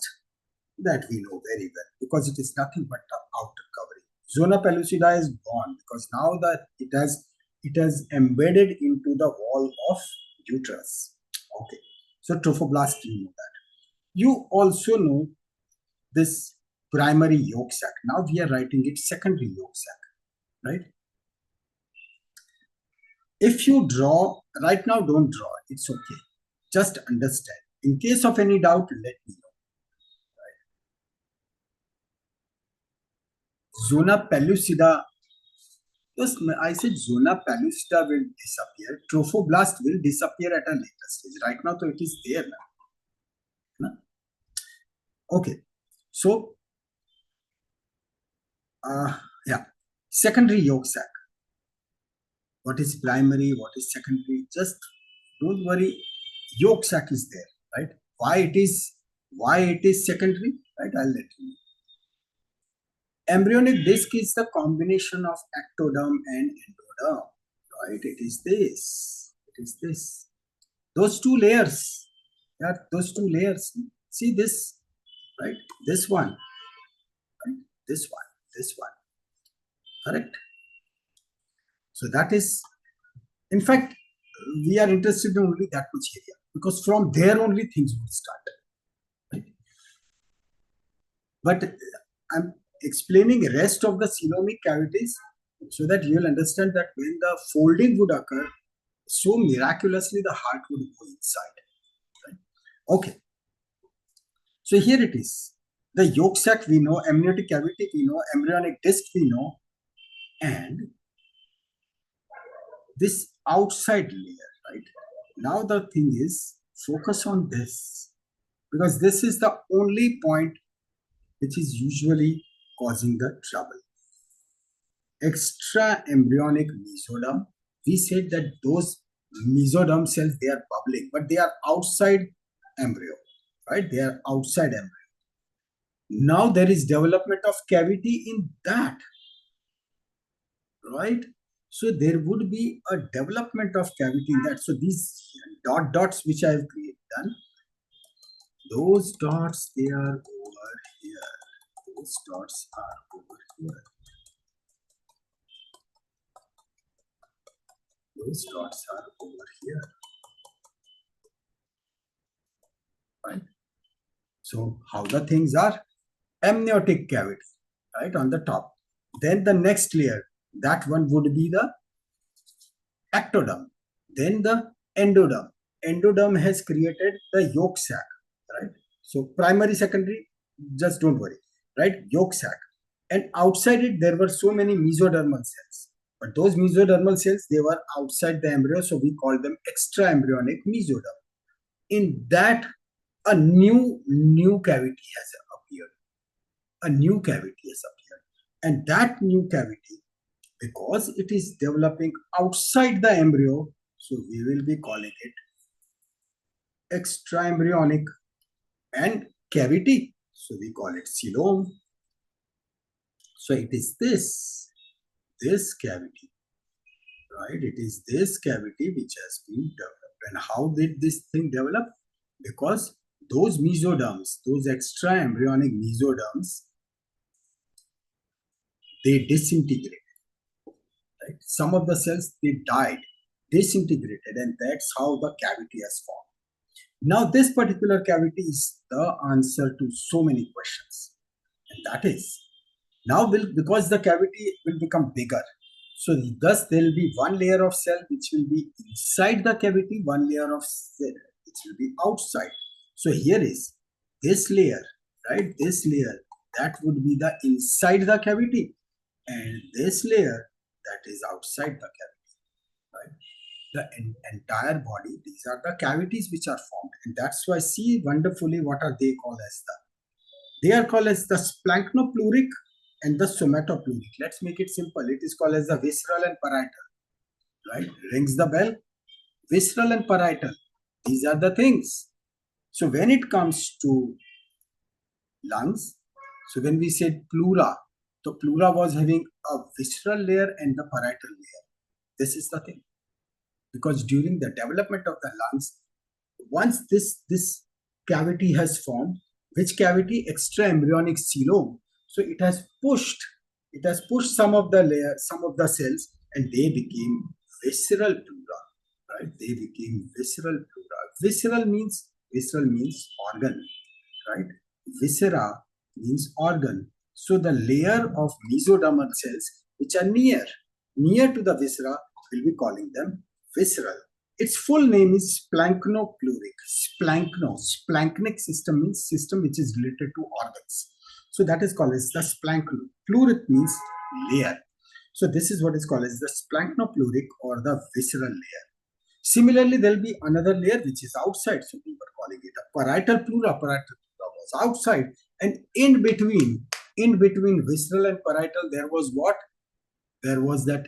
that we know very well because it is nothing but the outer covering. Zona pellucida is gone because now that it has embedded into the wall of uterus. Okay, so trophoblast, you know that. You also know this primary yolk sac. Now we are writing it secondary yolk sac, right? If you draw right now, don't draw. It's okay. Just understand. In case of any doubt, let me know. Zona pellucida. Yes, I said zona pellucida will disappear. Trophoblast will disappear at a later stage. Right now, so it is there now. Okay. So, yeah. Secondary yolk sac. What is primary? What is secondary? Just don't worry. Yolk sac is there, right? Why it is secondary? Right? I'll let you know. Embryonic disc is the combination of ectoderm and endoderm, right? It is this. It is this. Those two layers. Yeah, those two layers. See this, right? This one, right? This one, this one. Correct? So that is, in fact, we are interested in only that much area because from there only things will start. Right? But I'm explaining the rest of the coelomic cavities so that you will understand that when the folding would occur, so miraculously the heart would go inside. Right? Okay. So here it is. The yolk sac we know, amniotic cavity we know, embryonic disc we know, and this outside layer, right? Now the thing is, focus on this because this is the only point which is usually causing the trouble. Extra embryonic mesoderm. We said that those mesoderm cells, they are bubbling, but they are outside embryo, right? They are outside embryo. Now there is development of cavity in that, right? So there would be a development of cavity in that. So these dots which I have done, those dots, they are over here. Those dots are over here. Those dots are over here. Right? So how the things are? Amniotic cavity, right, on the top. Then the next layer, that one would be the ectoderm. Then the endoderm. Endoderm has created the yolk sac, right? So primary, secondary, just don't worry, right? Yolk sac. And outside it, there were so many mesodermal cells. But those mesodermal cells, they were outside the embryo, so we call them extra embryonic mesoderm. In that, a new cavity has appeared. A new cavity has appeared. And that new cavity, because it is developing outside the embryo, so we will be calling it extra embryonic and cavity. So we call it coelom. So it is this cavity, right? It is this cavity which has been developed. And how did this thing develop? Because those mesoderms, those extra embryonic mesoderms, they disintegrated. Right? Some of the cells, they died. disintegrated, and that's how the cavity has formed. Now, this particular cavity is the answer to so many questions, and that is, now because the cavity will become bigger, so thus there will be one layer of cell which will be inside the cavity, one layer of cell which will be outside. So here is this layer, right? This layer, that would be the inside the cavity, and this layer, that is outside the cavity, right? The entire body, these are the cavities which are formed, and that's why, see wonderfully, what are they called as they are called as the splanchnopluric and the somatopleuric. Let's make it simple. It is called as the visceral and parietal, right? Rings the bell. Visceral and parietal, these are the things. So when it comes to lungs, so when we said pleura, the pleura was having a visceral layer and the parietal layer. This is the thing. Because during the development of the lungs, once this cavity has formed, which cavity? Extra embryonic coelom. So it has pushed some of the layer, some of the cells, and they became visceral pleura, right? They became visceral pleura. Visceral means organ, right? Viscera means organ. So the layer of mesodermal cells which are near to the viscera, will be calling them visceral. Its full name is splanchnopluric. Splanchnic system means system which is related to organs. So that is called as the splanchno. Pluric means layer. So this is what is called as the splanchnopluric or the visceral layer. Similarly, there will be another layer which is outside. So we were calling it a parietal pleura. Parietal pleura was outside, and in between visceral and parietal, there was what? There was that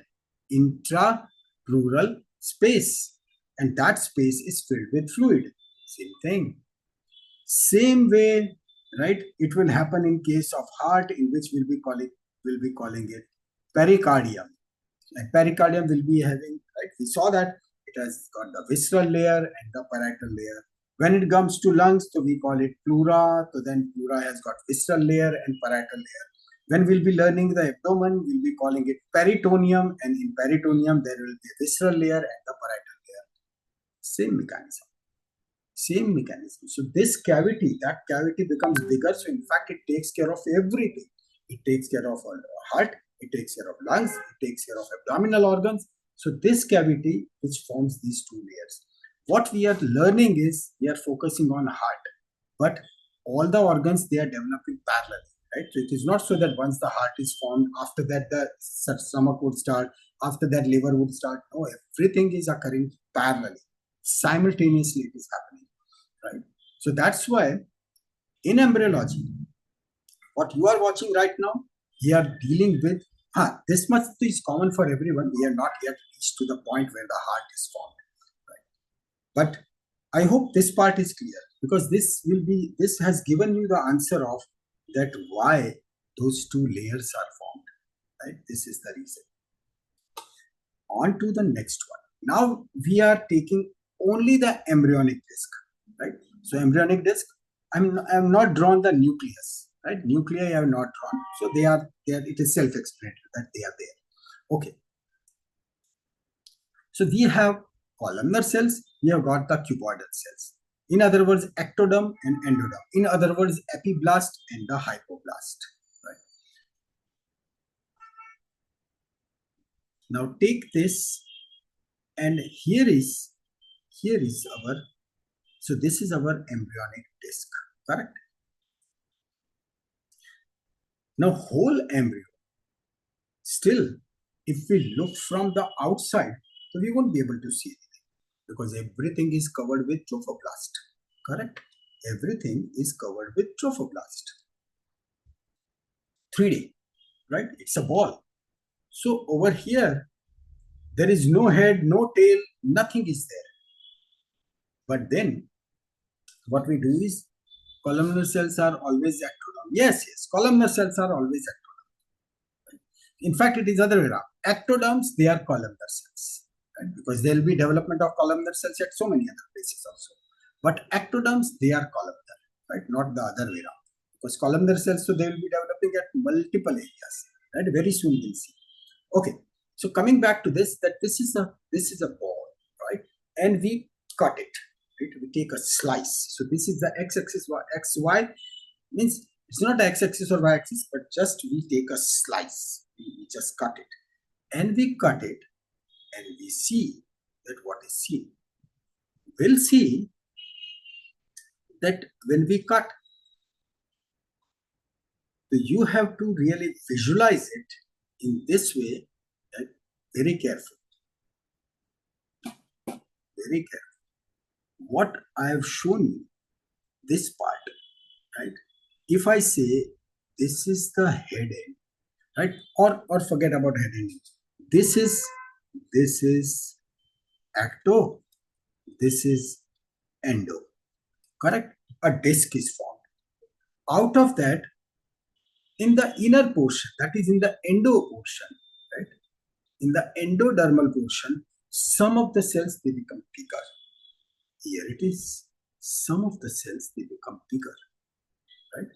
intrapleural space, and that space is filled with fluid. Same thing. Same way, right? It will happen in case of heart, in which we'll be calling it pericardium. And pericardium will be having, right? We saw that it has got the visceral layer and the parietal layer. When it comes to lungs, so we call it pleura. So then pleura has got visceral layer and parietal layer. When we'll be learning the abdomen, we'll be calling it peritoneum, and in peritoneum there will be a visceral layer and the parietal layer. Same mechanism. Same mechanism. So this cavity, that cavity becomes bigger. So in fact, it takes care of everything. It takes care of heart, it takes care of lungs, it takes care of abdominal organs. So this cavity which forms these two layers. What we are learning is, we are focusing on heart, but all the organs, they are developing parallelly, right? So it is not so that once the heart is formed, after that the stomach would start, after that liver would start. No, everything is occurring parallelly. Simultaneously it is happening, right? So that's why in embryology, what you are watching right now, we are dealing with, this much is common for everyone. We are not yet reached to the point where the heart is formed, right? But I hope this part is clear, because this has given you the answer of that why those two layers are formed, right? This is the reason. On to the next one. Now we are taking only the embryonic disc, right? So embryonic disc, I'm not drawn the nucleus, right? Nuclei I have not drawn. So they are there. It is self-explanatory that they are there. Okay. So we have columnar cells. We have got the cuboidal cells. In other words, ectoderm and endoderm. In other words, epiblast and the hypoblast. Right. Now take this, and here is our. So this is our embryonic disc, correct? Now whole embryo, still, if we look from the outside, so we won't be able to see anything, because everything is covered with trophoblast, correct? Everything is covered with trophoblast. 3D, right? It's a ball. So over here, there is no head, no tail, nothing is there. But then, what we do is, columnar cells are always ectoderm. Yes, columnar cells are always ectoderm. Right? In fact, it is other way around. Ectoderms, they are columnar cells, right? Because there will be development of columnar cells at so many other places also. But ectoderms, they are columnar, right? Not the other way around. Because columnar cells, so they will be developing at multiple areas, right? Very soon we'll see. Okay. So coming back to this, that this is a ball. and we cut it. Right? We take a slice. So this is the x-axis, xy means it's not x-axis or y-axis, but just we take a slice. We just cut it, and we cut it, and we see that what is seen. We'll see that when we cut, you have to really visualize it in this way, right? Very careful. Very careful. What I have shown you, this part, right? If I say this is the head end, right? Or forget about head end. This is ecto, this is endo, correct? A disc is formed. Out of that, in the inner portion, that is in the endo portion, right? In the endodermal portion, some of the cells, they become bigger. Here it is. Some of the cells, they become bigger, right?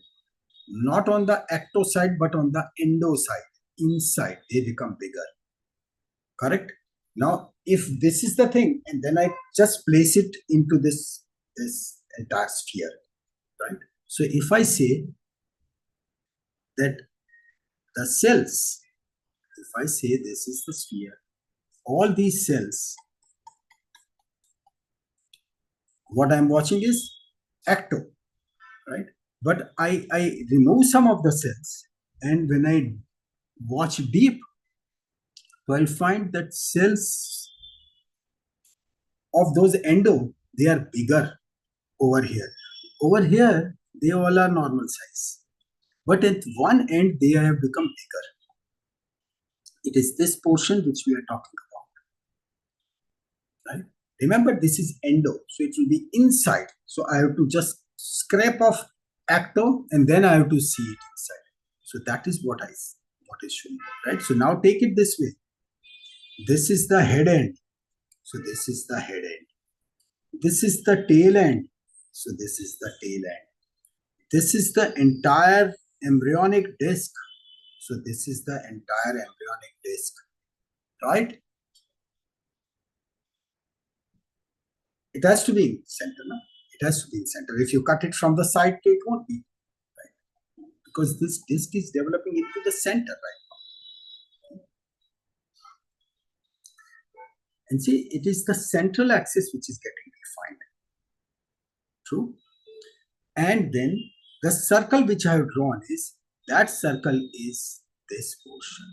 Not on the ecto side, but on the endo side, inside, they become bigger, correct? Now, if this is the thing, and then I just place it into this entire sphere, right? So if I say that the cells, if I say this is the sphere, all these cells, what I'm watching is ecto, right? But I remove some of the cells, and when I watch deep, I'll find that cells of those endo, they are bigger over here. Over here, they all are normal size. But at one end, they have become bigger. It is this portion which we are talking about, right? Remember, this is endo, so it will be inside. So I have to just scrape off ecto, and then I have to see it inside. So that is what is shown, right? So now take it this way. This is the head end. So this is the head end. This is the tail end. So this is the tail end. This is the entire embryonic disc. So this is the entire embryonic disc, right? It has to be in center, no? It has to be in center. If you cut it from the side, it won't be, right? Because this disc is developing into the center right now. And see, it is the central axis which is getting defined. True? And then the circle which I have drawn is, that circle is this portion,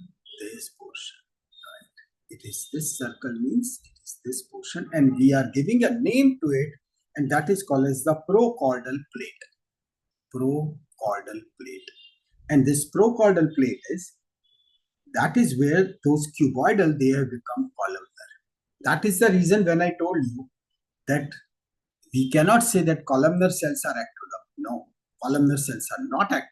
right? It is this circle, means it is this portion, and we are giving a name to it, and that is called as the procaudal plate. Procaudal plate. And this procaudal plate is, that is where those cuboidal, they have become columnar. That is the reason when I told you that we cannot say that columnar cells are ectoderm. No, columnar cells are not ectoderm.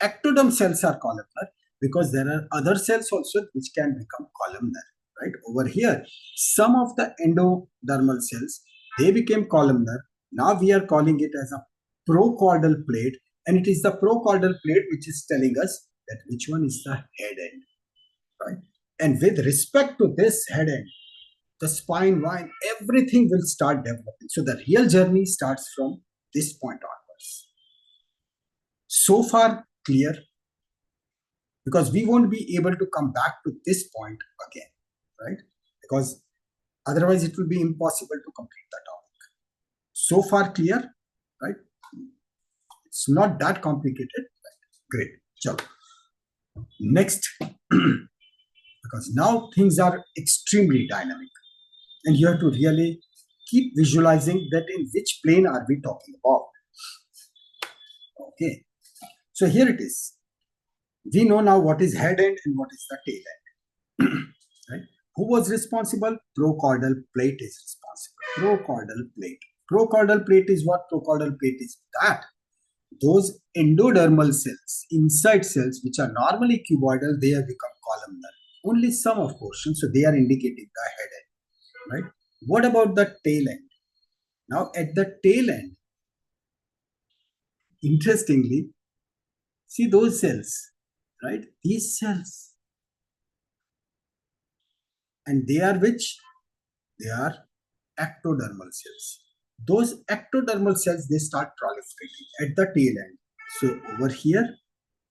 Ectoderm cells are columnar because there are other cells also which can become columnar, right? Over here, some of the endodermal cells, they became columnar. Now we are calling it as a procaudal plate, and it is the procaudal plate which is telling us that which one is the head end, right? And with respect to this head end, the spine, vine, everything will start developing. So the real journey starts from this point onwards. So far clear? Because we won't be able to come back to this point again, right? Because otherwise it will be impossible to complete the topic. So far clear, right? It's not that complicated, right? Great. So next, because now things are extremely dynamic, and you have to really keep visualizing that in which plane are we talking about. Okay, so here it is. We know now what is head end and what is the tail end. Right? Who was responsible? Procaudal plate is responsible. Procaudal plate. Procaudal plate is what? Procaudal plate is that those endodermal cells, inside cells, which are normally cuboidal, they have become columnar. Only some of portions, so they are indicating the head end. Right? What about the tail end? Now at the tail end, interestingly, see those cells, right? These cells. And they are which? They are ectodermal cells. Those ectodermal cells, they start proliferating at the tail end. So over here,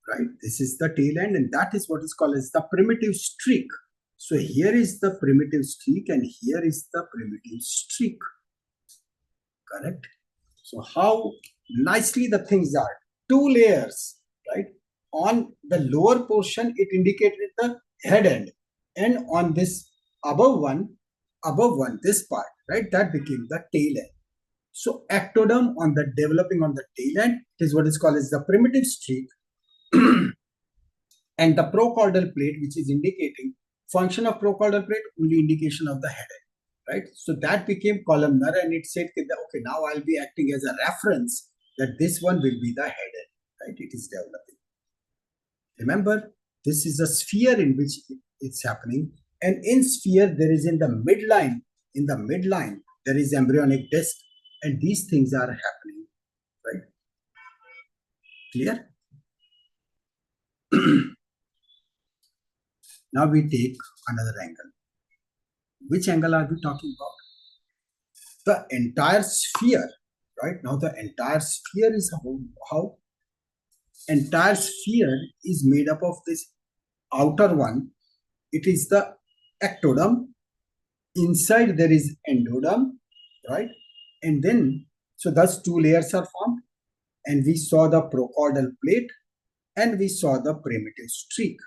right, this is the tail end, and that is what is called as the primitive streak. So here is the primitive streak and here is the primitive streak. Correct? So how nicely the things are. Two layers, right? On the lower portion, it indicated the head end, and on this above one, this part, right, that became the tail end. So ectoderm on the developing on the tail end is what is called as the primitive streak, and the procaudal plate, which is indicating function of procaudal plate, only indication of the head end, right? So that became columnar, and it said, okay, now I'll be acting as a reference that this one will be the head end, right? It is developing. Remember, this is a sphere in which it's happening, and in sphere there is in the midline, there is embryonic disc, and these things are happening, right? Clear? Now we take another angle. Which angle are we talking about? The entire sphere, right? Now the entire sphere is how entire sphere is made up of this outer one. It is the ectoderm. Inside there is endoderm, right? And then, so thus two layers are formed, and we saw the procaudal plate and we saw the primitive streak.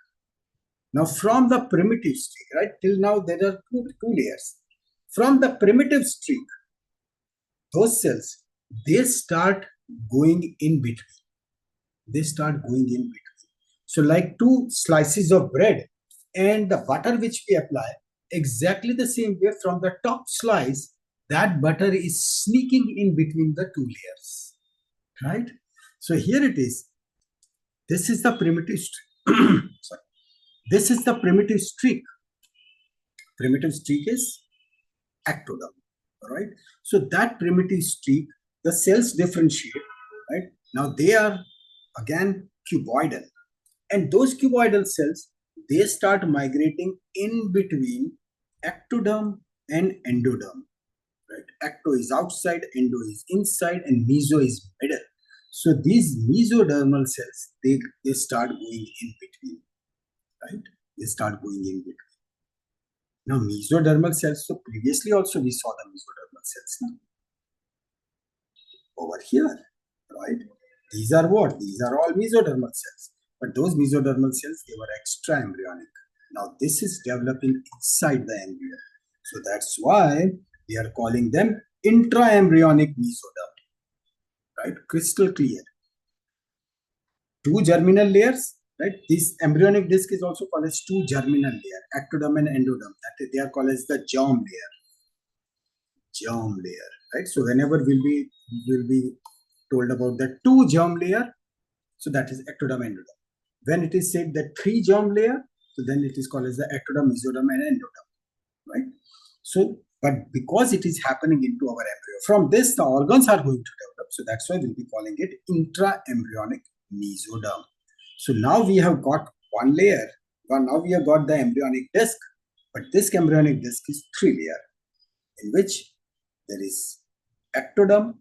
Now from the primitive streak, right, till now there are two layers. From the primitive streak, those cells, they start going in between. So like two slices of bread, and the butter which we apply, exactly the same way from the top slice, that butter is sneaking in between the two layers, right? So here it is. This is the primitive streak. Sorry. This is the primitive streak. Primitive streak is ectoderm, right? So that primitive streak, the cells differentiate, right? Now they are again cuboidal, and those cuboidal cells, they start migrating in between ectoderm and endoderm, right? Ecto is outside, endo is inside, and meso is middle. So these mesodermal cells, they start going in between, right? They start going in between. Now mesodermal cells, so previously also we saw the mesodermal cells now. Over here, right? These are what? These are all mesodermal cells. But those mesodermal cells, they were extra embryonic. Now this is developing inside the embryo. So that's why we are calling them intraembryonic mesoderm. Right? Crystal clear. Two germinal layers, right? This embryonic disc is also called as two germinal layer, ectoderm and endoderm. That they are called as the germ layer. Right? So whenever we'll be told about the two germ layer, so that is ectoderm, endoderm. When it is said that three germ layer, so then it is called as the ectoderm, mesoderm, and endoderm, right? So, but because it is happening into our embryo, from this the organs are going to develop. So that's why we'll be calling it intraembryonic mesoderm. So now we have got one layer. Well, now we have got the embryonic disc, but this embryonic disc is three layer, in which there is ectoderm,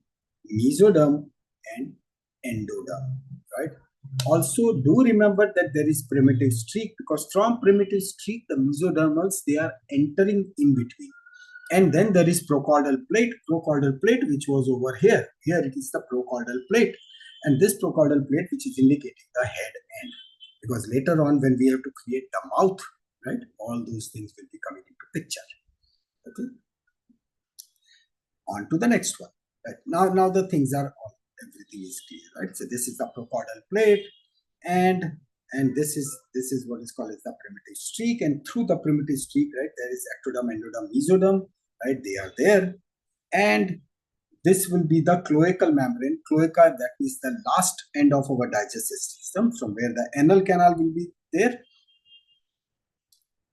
mesoderm, and endoderm, right? Also, do remember that there is primitive streak, because from primitive streak, the mesodermals, they are entering in between. And then there is procaudal plate, which was over here. Here it is the procaudal plate. And this procaudal plate, which is indicating the head end. Because later on, when we have to create the mouth, right, all those things will be coming into picture. Okay. On to the next one. Right. Now the things are on. Everything is clear, right? So this is the procaudal plate, and this is what is called as the primitive streak, and through the primitive streak, right, there is ectoderm, endoderm, mesoderm, right? They are there, and this will be the cloacal membrane. Cloaca, that is the last end of our digestive system, from where the anal canal will be there,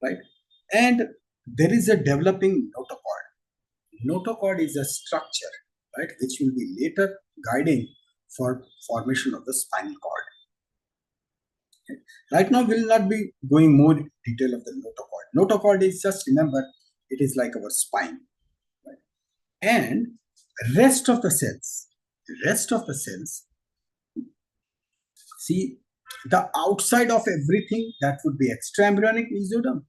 right? And there is a developing notochord. Notochord is a structure, right, which will be later guiding for formation of the spinal cord. Okay. Right now, we will not be going more detail of the notochord. Notochord is just, remember, it is like our spine. Right? and rest of the cells, see, the outside of everything, that would be extraembryonic mesoderm,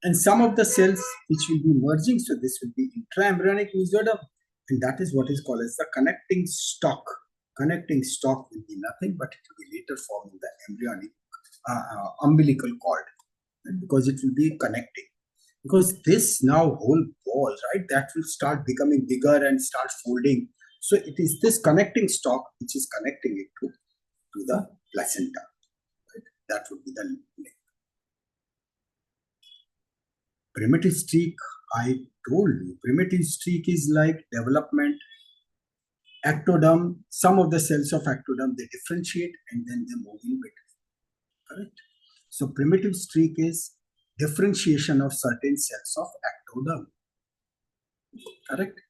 and some of the cells which will be merging, so this will be intraembryonic mesoderm, and that is what is called as the connecting stalk. Connecting stalk will be nothing but it will be later formed in the embryonic umbilical cord, right? Because it will be connecting. Because this now whole ball, right, that will start becoming bigger and start folding. So it is this connecting stalk which is connecting it to the placenta. Right? That would be the link. Primitive streak, I told you, primitive streak is like development. Ectoderm, some of the cells of ectoderm, they differentiate and then they move in between. Correct? So primitive streak is differentiation of certain cells of ectoderm. Correct?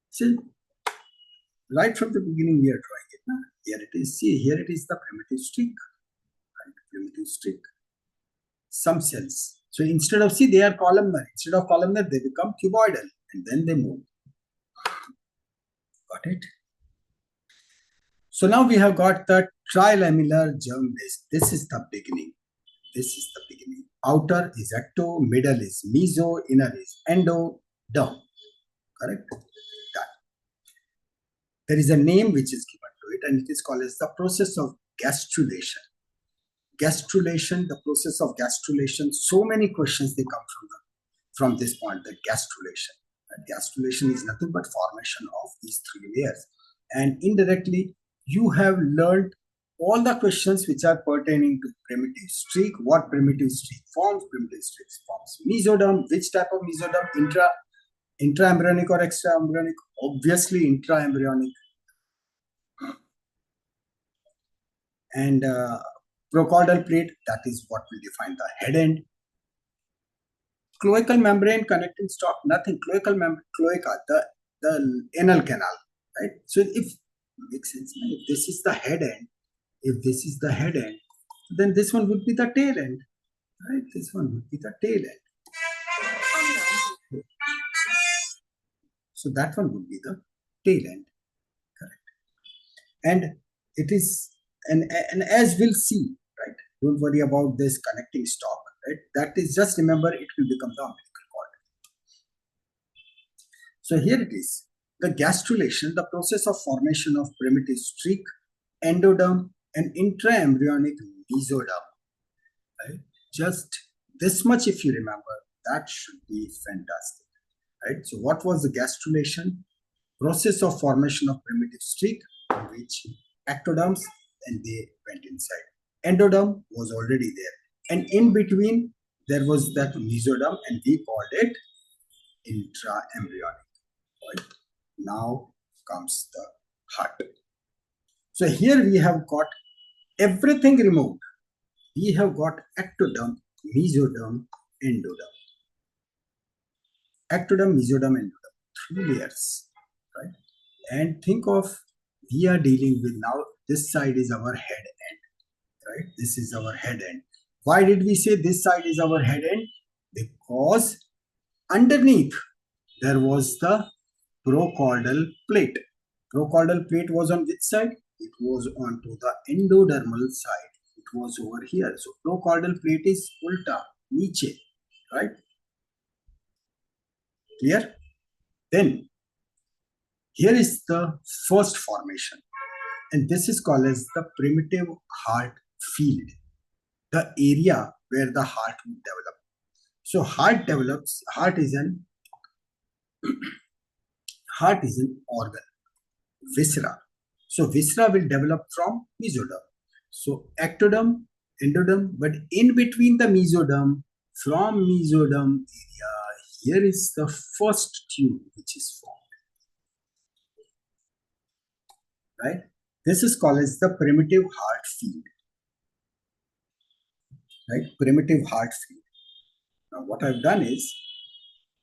See, right from the beginning we are drawing it. Now. Here it is. See, here it is the primitive streak. Right? Primitive streak. Some cells. So instead of, see, they are columnar. Instead of columnar, they become cuboidal and then they move. Got it? So now we have got the trilamellar germ base. This is the beginning. This is the beginning. Outer is ecto, middle is meso, inner is endoderm. Correct? Done. There is a name which is given to it and it is called as the process of gastrulation. Gastrulation, the process of gastrulation. So many questions they come from this point, the gastrulation. And gastrulation is nothing but formation of these three layers. And indirectly, you have learned all the questions which are pertaining to primitive streak. What primitive streak forms? Primitive streak forms mesoderm. Which type of mesoderm? Intraembryonic or extraembryonic? Obviously intraembryonic. And procaudal plate, that is what will define the head end. Cloacal membrane connecting stalk, nothing. Cloaca, the anal canal, right? So if makes sense, if this is the head end, then this one would be the tail end, right? This one would be the tail end. So that one would be the tail end, correct? And it is, and as we'll see, right? Don't worry about this connecting stalk, right? That is, just remember, it will become the umbilical cord. So here it is. The gastrulation, the process of formation of primitive streak, endoderm, and intraembryonic mesoderm. Right? Just this much, if you remember, that should be fantastic. Right? So what was the gastrulation? Process of formation of primitive streak, in which ectoderms, and they went inside. Endoderm was already there. And in between, there was that mesoderm, and we called it intraembryonic. Right? Now comes the heart. So here we have got everything removed. We have got ectoderm, mesoderm, endoderm. Ectoderm, mesoderm, endoderm. 3 layers. Right? And think of, we are dealing with now, this side is our head end. Right? This is our head end. Why did we say this side is our head end? Because underneath there was the procaudal plate. Procaudal plate was on which side? It was onto the endodermal side. It was over here. So procaudal plate is ulta, niche, right? Clear? Then here is the first formation, and this is called as the primitive heart field, the area where the heart will develop. So heart develops. Heart is an organ, viscera. So viscera will develop from mesoderm. So ectoderm, endoderm, but in between the mesoderm, from mesoderm area, here is the first tube which is formed. Right? This is called as the primitive heart field. Right? Primitive heart field. Now what I've done is,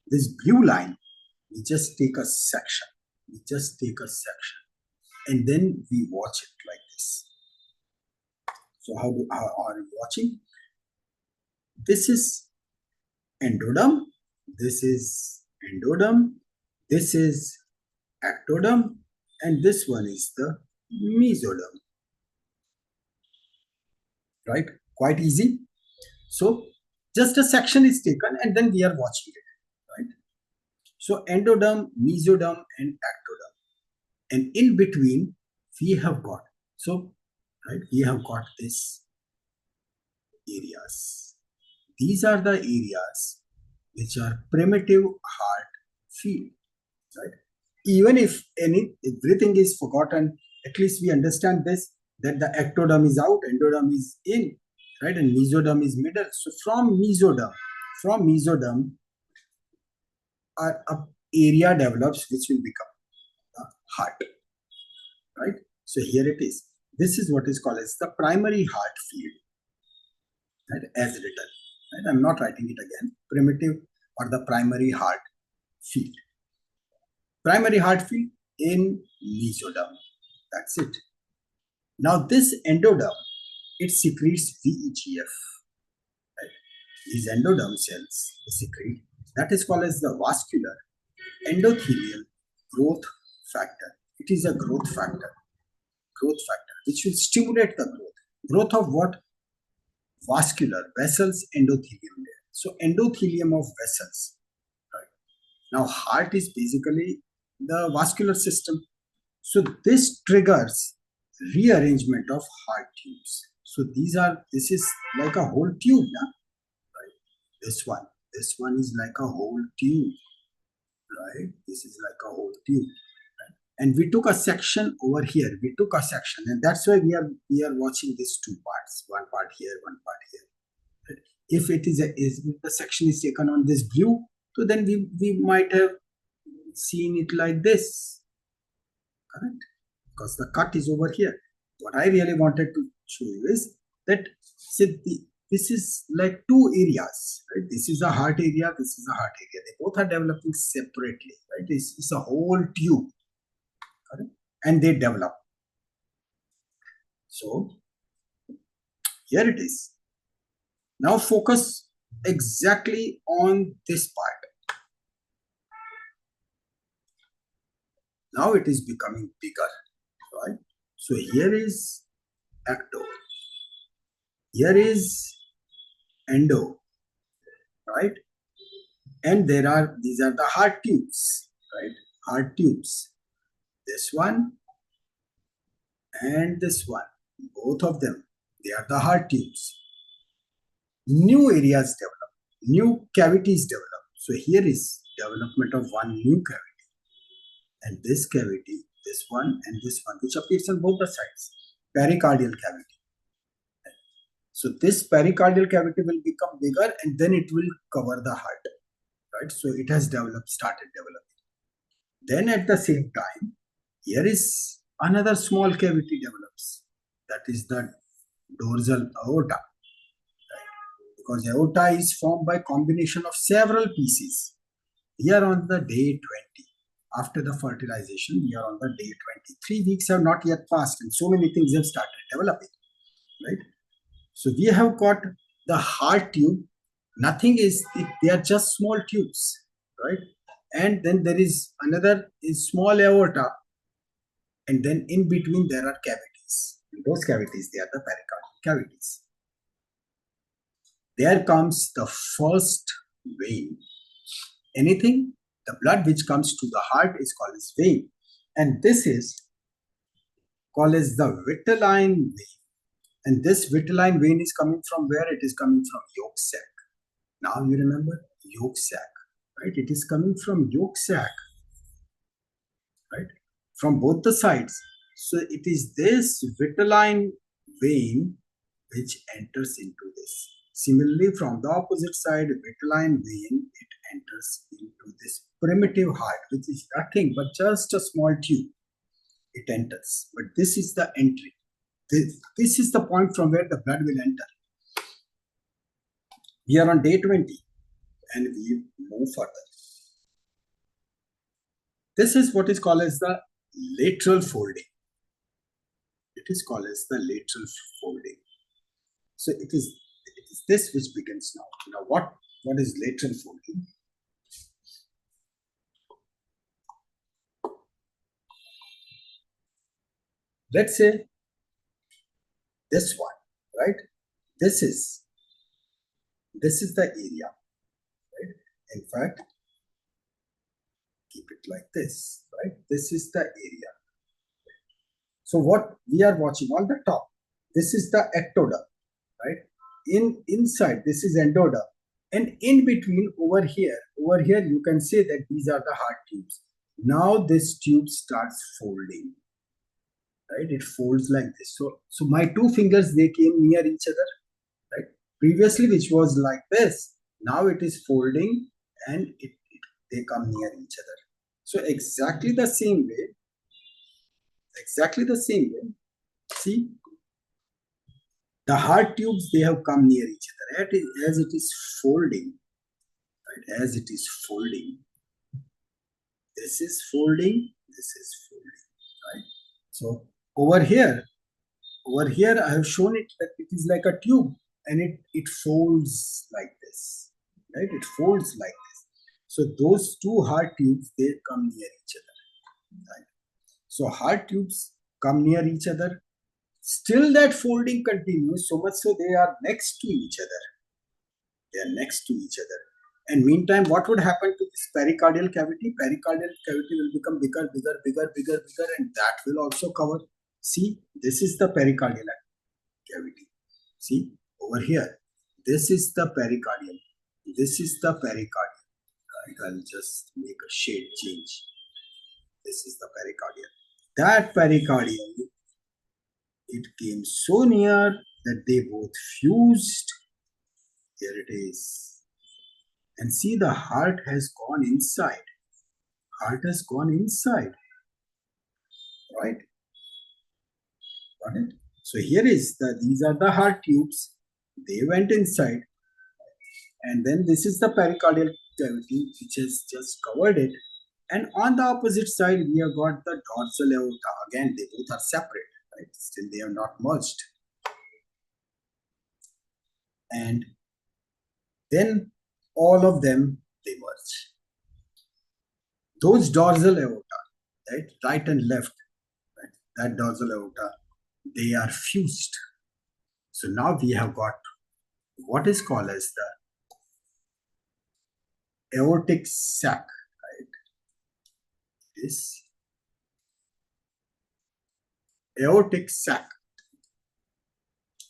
this blue line, we just take a section. And then we watch it like this. So how are you watching? This is endoderm. This is endoderm. This is ectoderm and this one is the mesoderm. Right? Quite easy. So just a section is taken and then we are watching it. Right? So endoderm, mesoderm and ectoderm. And in between we have got, so right, we have got this areas. These are the areas which are primitive heart field. Right? Even if everything is forgotten, at least we understand this, that the ectoderm is out, endoderm is in, right, and mesoderm is middle. So from mesoderm, a area develops which will become the heart. Right? So here it is. This is what is called as the primary heart field. Right? As written. Right? I'm not writing it again. Primitive or the primary heart field. Primary heart field in mesoderm. That's it. Now this endoderm, it secretes VEGF. Right? These endoderm cells secrete. That is called as the vascular endothelial growth factor. It is a growth factor, which will stimulate the growth. Growth of what? Vascular vessels, endothelium layer. So endothelium of vessels. Right? Now heart is basically the vascular system. So this triggers rearrangement of heart tubes. So this is like a whole tube, na? Right? This one is like a whole tube, right? This is like a whole tube. Right? And we took a section over here. We took a section, and that's why we are watching these two parts. One part here, one part here. Right? If it is if the section is taken on this blue, so then we might have seen it like this. Correct? Because the cut is over here. What I really wanted to show you is that this is like two areas. Right? This is a heart area, this is a heart area. They both are developing separately. Right? This is a whole tube. Correct? And they develop. So here it is. Now focus exactly on this part. Now it is becoming bigger. Right? So here is ecto, here is endo, right? And these are the heart tubes, right? Heart tubes. This one and this one, both of them, they are the heart tubes. New areas develop, new cavities develop. So here is development of one new cavity, and this cavity, this one and this one, which appears on both the sides, pericardial cavity. So this pericardial cavity will become bigger and then it will cover the heart, right? So it has started developing. Then at the same time, here is another small cavity develops. That is the dorsal aorta, right? Because aorta is formed by combination of several pieces. We are on the day 20. After the fertilization, we are on the day 20. 3 weeks have not yet passed and so many things have started developing, right? So we have got the heart tube. Nothing is, they are just small tubes, right? And then there is another small aorta. And then in between there are cavities. And those cavities, they are the pericardial cavities. There comes the first vein. Anything, the blood which comes to the heart is called as vein. And this is called as the vitelline vein. And this vitelline vein is coming from where? It is coming from yolk sac. Now you remember yolk sac, right? It is coming from yolk sac, right? From both the sides. So it is this vitelline vein which enters into this. Similarly, from the opposite side, vitelline vein, it enters into this primitive heart, which is nothing but just a small tube. It enters. But this is the entry. This is the point from where the blood will enter. We are on day 20 and we move further. This is what is called as the lateral folding. It is called as the lateral folding. So it is this which begins now. Now what is lateral folding? let's say this one, right? This is the area, right? In fact, keep it like this, right? This is the area. So what we are watching on the top, this is the ectoderm, right? Inside, this is endoderm. And in between, over here, you can say that these are the heart tubes. Now this tube starts folding, right? It folds like this. So my two fingers, they came near each other, right? Previously, which was like this, now it is folding and they come near each other. So exactly the same way, see, the heart tubes, they have come near each other as it is folding, right? As it is folding, this is folding, right? So over here I have shown it that it is like a tube and it folds like this, right? It folds like this. So those two heart tubes, they come near each other, right? So heart tubes come near each other. Still that folding continues, so much so they are next to each other. And meantime, what would happen to this pericardial cavity? Pericardial cavity will become bigger, and that will also cover. See, this is the pericardial cavity. See, over here, this is the pericardium. Right? I'll just make a shade change. This is the pericardium. That pericardium, it came so near that they both fused. Here it is. And see, the heart has gone inside. Right? Got it? So here is these are the heart tubes. They went inside. And then this is the pericardial cavity, which has just covered it. And on the opposite side, we have got the dorsal aorta. Again, they both are separate, right? Still, they are not merged. And then all of them, they merge. Those dorsal aorta, right and left, right? That dorsal aorta, they are fused. So now we have got what is called as the aortic sac, right? This aortic sac,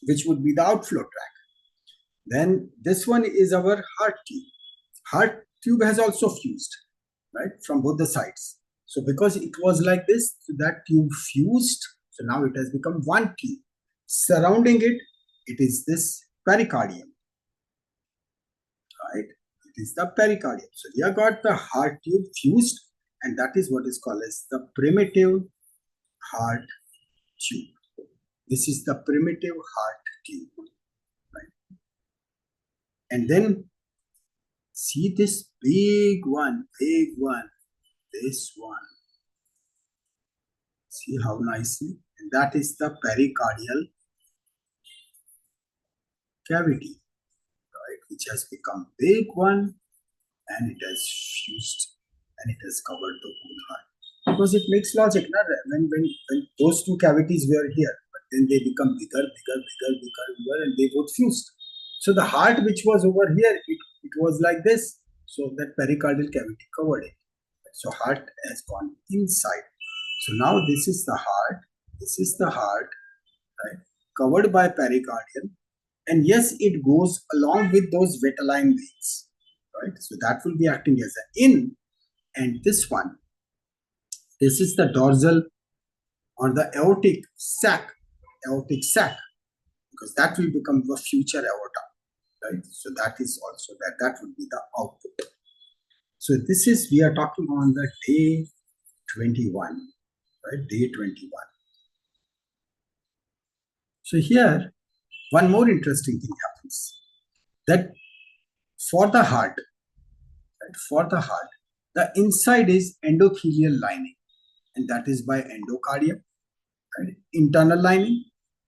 which would be the outflow tract. Then this one is our heart tube. Heart tube has also fused, right, from both the sides. So because it was like this, so that tube fused. So now it has become one tube. Surrounding it, it is this pericardium, right? It is the pericardium. So we have got the heart tube fused, and that is what is called as the primitive heart tube. This is the primitive heart tube, right? And then see this big one, this one. See how nicely? And that is the pericardial cavity, right? Which has become big one, and it has fused and it has covered the whole heart. Because it makes logic, na? When those two cavities were here, but then they become bigger, and they both fused. So the heart which was over here, it was like this. So that pericardial cavity covered it. So heart has gone inside. So now this is the heart, right? Covered by pericardium. And yes, it goes along with those vitelline veins, right? So that will be acting as an in. And this one, this is the dorsal or the aortic sac, because that will become the future aorta, right? So that is also that would be the output. So this is, we are talking on the day 21, right? Day 21. So here, one more interesting thing happens, that for the heart, right? The inside is endothelial lining, and that is by endocardium, right? Internal lining,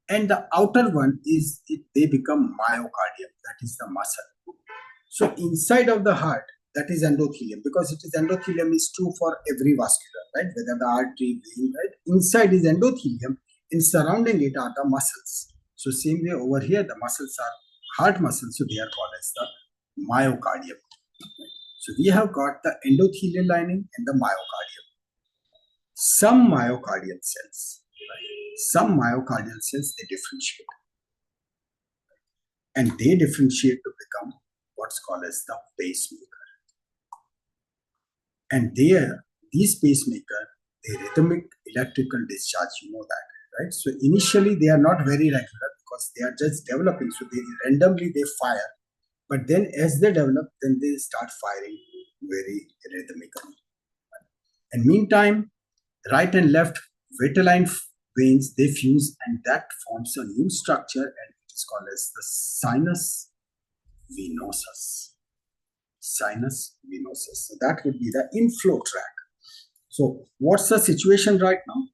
and the outer one is they become myocardium, that is the muscle. So inside of the heart, that is endothelium, because it is endothelium is true for every vascular, right? Whether the artery, vein, right? Inside is endothelium, In surrounding it are the muscles. So same way over here, the muscles are heart muscles, so they are called as the myocardium. So we have got the endothelial lining and the myocardium. Some myocardial cells, they differentiate. And they differentiate to become what's called as the pacemaker. And these pacemaker, the rhythmic electrical discharge, you know that, right? So initially they are not very regular because they are just developing. So they randomly they fire, but then as they develop, then they start firing very rhythmically. And meantime, right and left vitelline veins, they fuse and that forms a new structure and it is called as the sinus venosus. Sinus venosus. So that would be the inflow tract. So what's the situation right now?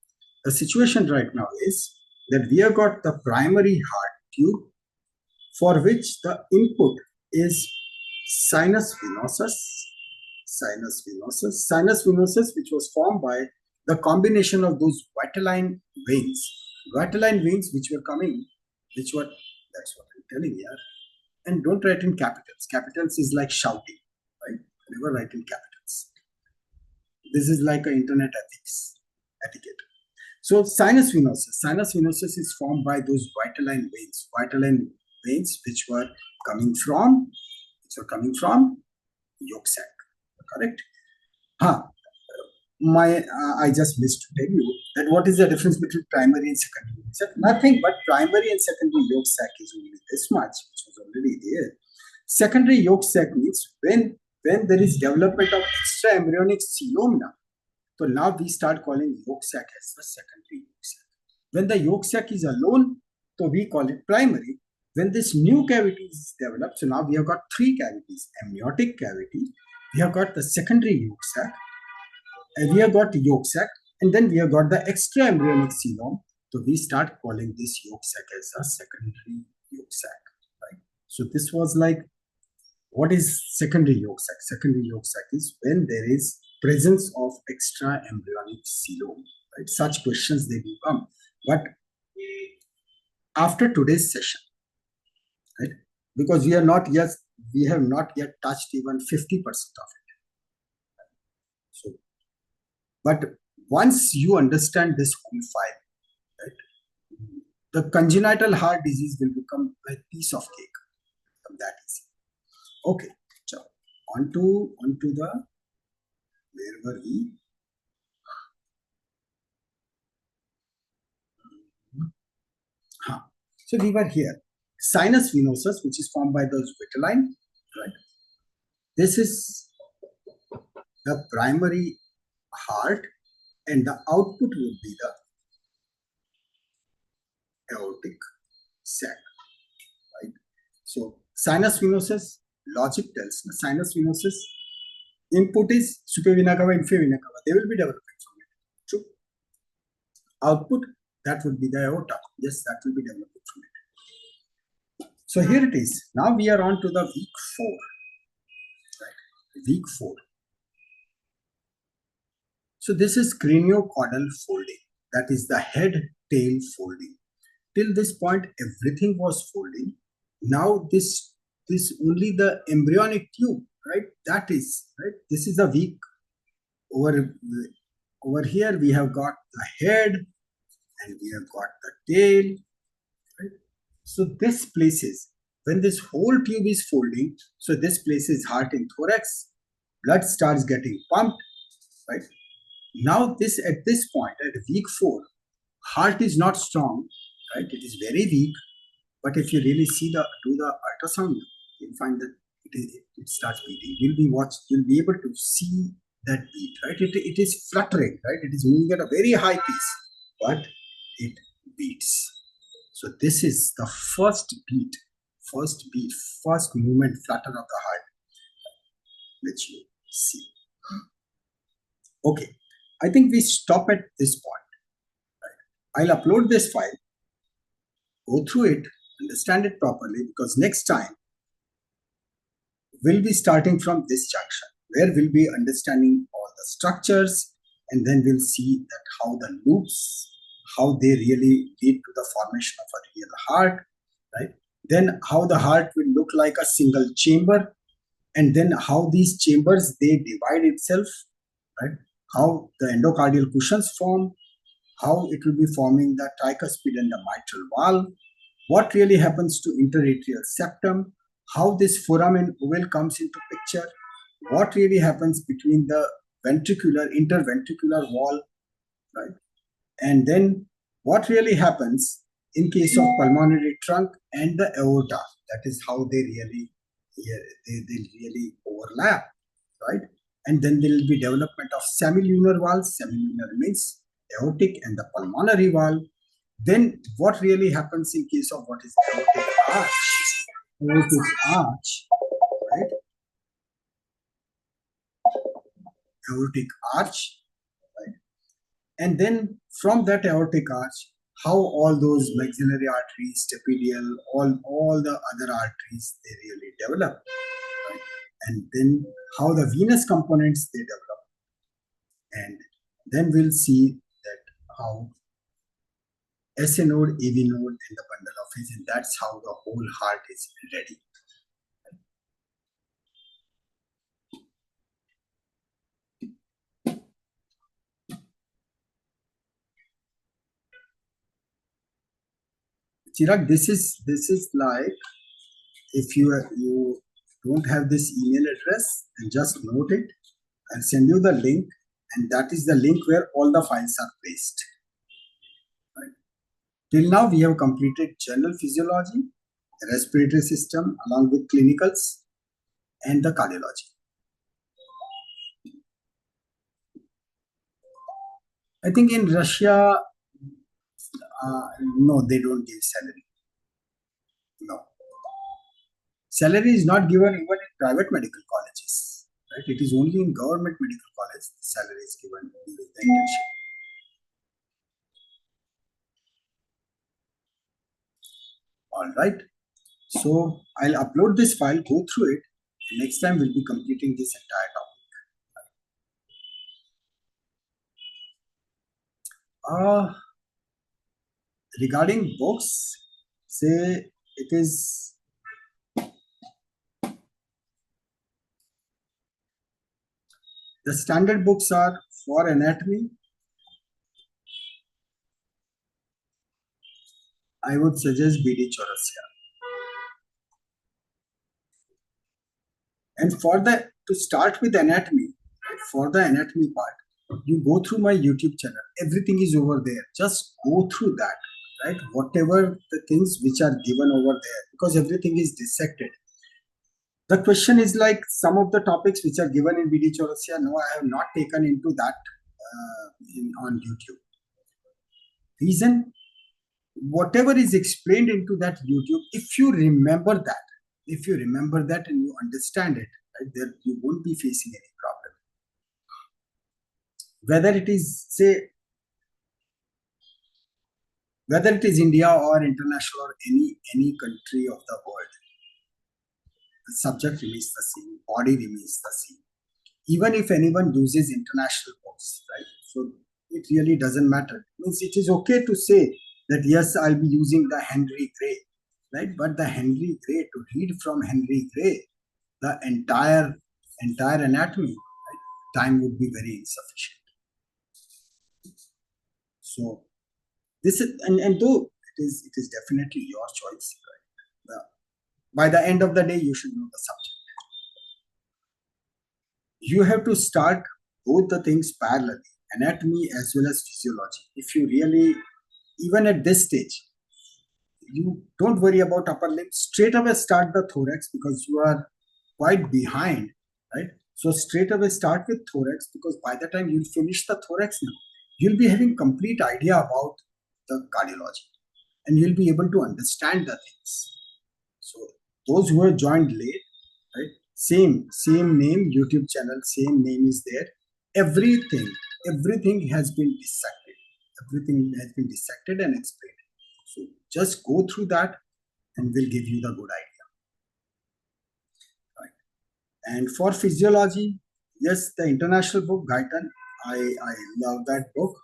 The situation right now is that we have got the primary heart tube for which the input is sinus venosus, which was formed by the combination of those vitelline veins which were coming, that's what I'm telling you. And don't write in capitals. Capitals is like shouting, right? Never write in capitals. This is like an internet etiquette. So sinus venosus is formed by those vitelline veins which were coming from yolk sac, correct? I just missed to tell you that what is the difference between primary and secondary yolk sac? Nothing, but primary and secondary yolk sac is only this much, which was already there. Secondary yolk sac means when there is development of extra embryonic coelom. So now we start calling yolk sac as the secondary yolk sac. When the yolk sac is alone, so we call it primary. When this new cavity is developed, so now we have got three cavities: amniotic cavity, we have got the secondary yolk sac, and we have got the yolk sac, and then we have got the extra embryonic coelom. So we start calling this yolk sac as a secondary yolk sac, right? So this was like, what is secondary yolk sac? Secondary yolk sac is when there is presence of extra embryonic coelom, right? Such questions they do come. But after today's session, right? Because we have not yet touched even 50% of it. So, but once you understand this whole file, right, the congenital heart disease will become a piece of cake. That is okay. So onto the, where were we? So we were here. Sinus venosus, which is formed by those vitelline, right? This is the primary heart, and the output would be the aortic sac, right? So sinus venosus, logic tells me sinus venosus, input is supravena cava, infravena cava. They will be developing from it. True. Output, that would be the aorta. Yes, that will be developing from it. So here it is. Now we are on to the week 4. Right? Week 4. So this is craniocaudal folding. That is the head-tail folding. Till this point, everything was folding. Now this only the embryonic tube, right? That is, right? This is a week. Over here, we have got the head and we have got the tail, right? So this places, when this whole tube is folding, so this places heart in thorax, blood starts getting pumped, right? Now at this point, at week 4, heart is not strong, right? It is very weak, but if you really do the ultrasound, you'll find that it starts beating. You'll be able to see that beat, right? It is fluttering, right? It is moving at a very high pace, but it beats. So this is the first movement flutter of the heart, which you see. Okay, I think we stop at this point. Right? I'll upload this file, go through it, understand it properly, because next time we'll be starting from this junction, where we'll be understanding all the structures, and then we'll see that how the loops, how they really lead to the formation of a real heart, right? Then how the heart will look like a single chamber, and then how these chambers, they divide itself, right? How the endocardial cushions form, how it will be forming the tricuspid and the mitral valve, what really happens to interatrial septum, how this foramen ovale comes into picture, what really happens between the interventricular wall, right? And then what really happens in case of pulmonary trunk and the aorta, that is how they really really overlap, right? And then there will be development of semilunar valves. Semilunar means aortic and the pulmonary valve. Then what really happens in case of what is aortic arch? Aortic arch, right? Aortic arch, right? And then from that aortic arch, how all those maxillary arteries, stapedial, all the other arteries, they really develop, right? And then how the venous components, they develop. And then we'll see that how SA node, AV node, and the bundle of his, and that's how the whole heart is ready. Chirag, this is like, if you don't have this email address, and just note it. I'll send you the link, and that is the link where all the files are placed. Right. Till now, we have completed general physiology, respiratory system, along with clinicals, and the cardiology. I think in Russia, no, they don't give salary. No. Salary is not given even in private medical colleges. Right? It is only in government medical college the salary is given during the internship. All right. So I'll upload this file, go through it. Next time we'll be completing this entire topic. Regarding books, say it is the standard books are for anatomy. I would suggest BD Chaurasia. And to start with anatomy, for the anatomy part, you go through my YouTube channel. Everything is over there. Just go through that, right? Whatever the things which are given over there, because everything is dissected. The question is like some of the topics which are given in BD Chaurasia, no, I have not taken into that on YouTube. Reason, whatever is explained into that YouTube, if you remember that and you understand it, right, there you won't be facing any problem. Whether it is India or international or any country of the world, the subject remains the same, body remains the same. Even if anyone uses international books, right? So it really doesn't matter. It means it is okay to say that yes, I'll be using the Henry Gray, right? But the Henry Gray, to read from Henry Gray, the entire anatomy, right, time would be very insufficient. So this is, and though it is definitely your choice, right? By the end of the day, you should know the subject. You have to start both the things parallelly, anatomy as well as physiology. If you really, even at this stage, you don't worry about upper limb, straight away start the thorax, because you are quite behind, right? So straight away start with thorax, because by the time you finish the thorax now, you'll be having complete idea about the cardiology, and you'll be able to understand the things. So those who have joined late, right? Same name, YouTube channel, same name is there. Everything has been dissected. Everything has been dissected and explained. So just go through that, and we'll give you the good idea. Right. And for physiology, yes, the international book, Guyton, I love that book.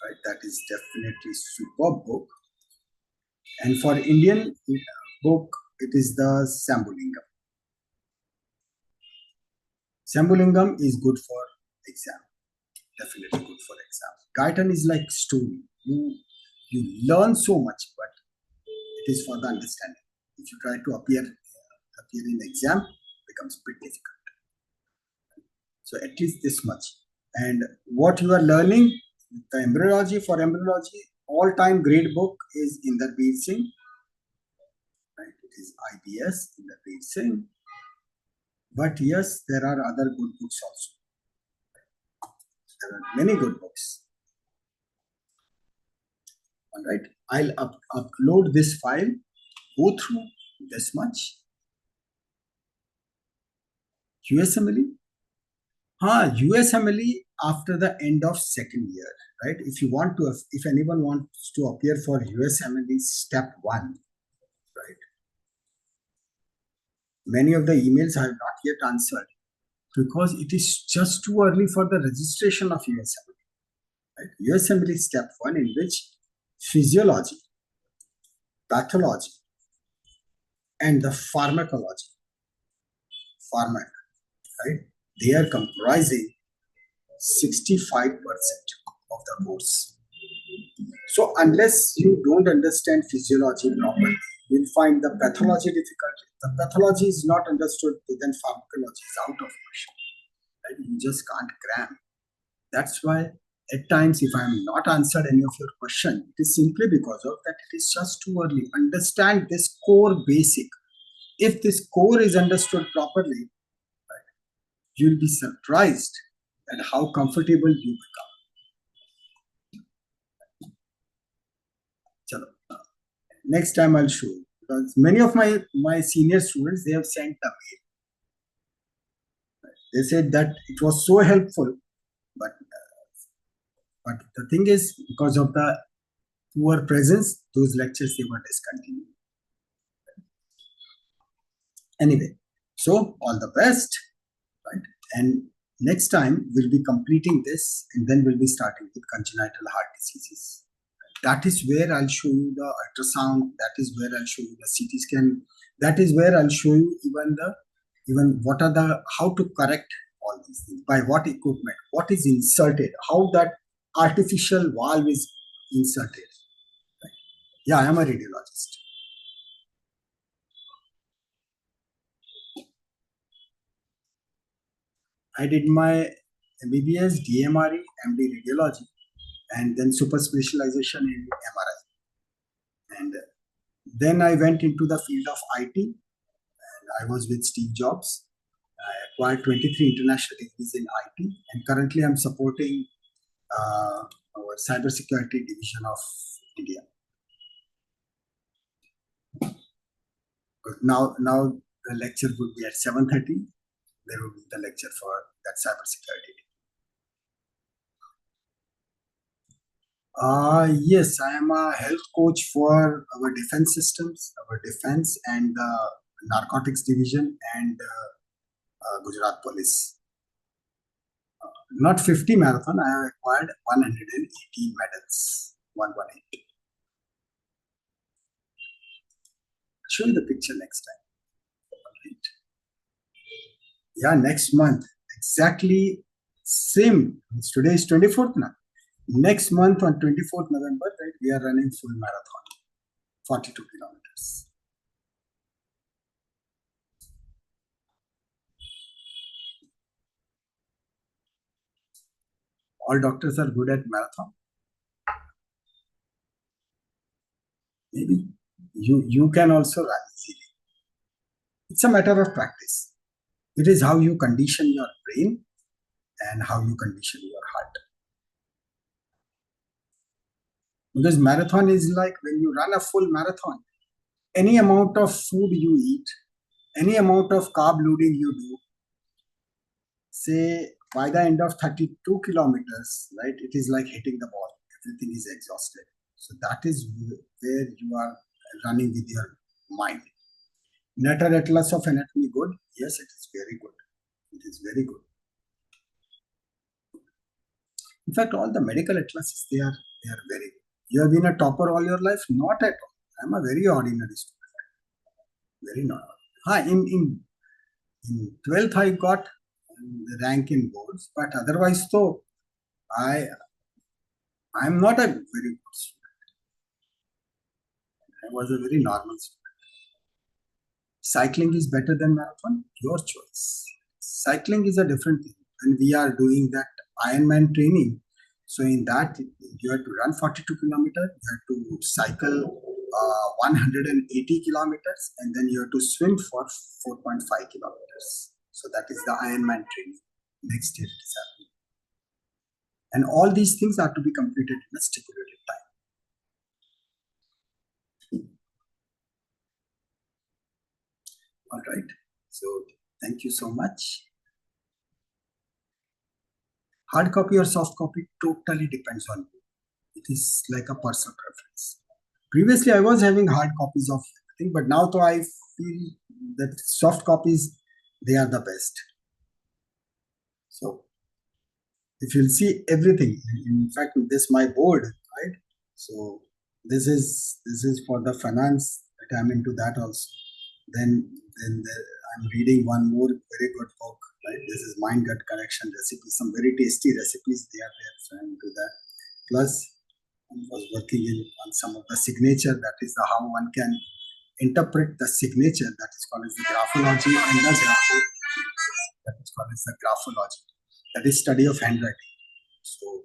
right? That is definitely superb book. And for Indian book, it is the Sambulingam. Sambulingam is good for exam. Definitely good for exam. Guyton is like story. You learn so much, but it is for the understanding. If you try to appear in exam, it becomes pretty difficult. So at least this much. And what you are learning, the embryology, for embryology, all-time great book is Inderbir Singh. Right? It is IBS, Inderbir Singh. But yes, there are other good books also. There are many good books. All right, I'll upload this file, go through this much. USMLE? USMLE after the end of second year, right? If anyone wants to appear for USMLE step 1, right? Many of the emails I have not yet answered because it is just too early for the registration of USMLE. Right? USMLE step 1, in which physiology, pathology, and the pharmacology, right? They are comprising 65% of the course. So unless you don't understand physiology properly, you'll find the pathology difficult. The pathology is not understood, then pharmacology is out of question. Right? You just can't cram. That's why at times, if I am not answered any of your question, it is simply because of that it is just too early. Understand this core basic. If this core is understood properly, right, you'll be surprised at how comfortable you become. Chalo. Next time I'll show you, because many of my senior students, they have sent a mail. They said that it was so helpful, but the thing is, because of the poor presence, those lectures, they were discontinued. Anyway, so all the best, right? And next time we'll be completing this, and then we'll be starting with congenital heart diseases. That is where I'll show you the ultrasound. That is where I'll show you the CT scan. That is where I'll show you even what are the, how to correct all these things, by what equipment, what is inserted, how that artificial valve is inserted. Right? Yeah, I am a radiologist. I did my MBBS, DMRE, MD radiology, and then super specialization in MRI. And then I went into the field of IT, and I was with Steve Jobs. I acquired 23 international degrees in IT, and currently I'm supporting our cybersecurity division of India. Now the lecture would be at 7:30. There will be the lecture for that cybersecurity. Yes, I am a health coach for our defense systems, our defense and the narcotics division, and Gujarat Police. Not 50 marathon, I have acquired 118 medals, 118. I'll show you the picture next time. Yeah, next month, exactly same. Today is 24th now. Next month on 24th November, right, we are running full marathon, 42 kilometers. All doctors are good at marathon. Maybe you can also run easily. It's a matter of practice. It is how you condition your brain and how you condition your heart. Because marathon is like when you run a full marathon, any amount of food you eat, any amount of carb loading you do, say by the end of 32 kilometers, right, it is like hitting the ball. Everything is exhausted. So that is where you are running with your mind. Netter Atlas of Anatomy good? Yes, it is very good. It is very good. In fact, all the medical atlases, they are They are very good. You have been a topper all your life? Not at all. I'm a very ordinary student. Very not. In 12th I got the rank in boards, but otherwise though I'm not a very good student. I was a very normal student. Cycling is better than marathon? Your choice. Cycling is a different thing. When we are doing that Ironman training, so in that you have to run 42 kilometers, you have to cycle 180 kilometers, and then you have to swim for 4.5 kilometers. So that is the Ironman training. Next year it is happening. And all these things are to be completed in a stipulated time. All right. So thank you so much. Hard copy or soft copy totally depends on you. It is like a personal preference. Previously, I was having hard copies of everything, but now though I feel that soft copies, they are the best. So if you'll see everything, in fact, this my board, right? So this is for the finance, that I'm into that also. Then I'm reading one more very good book, right? This is Mind Gut Correction recipes, some very tasty recipes they are there, so I'm into that. Plus, I was working on some of the signature, that is how one can interpret the signature, that is called as the graphology, and the that is called as the graphology, that is study of handwriting. So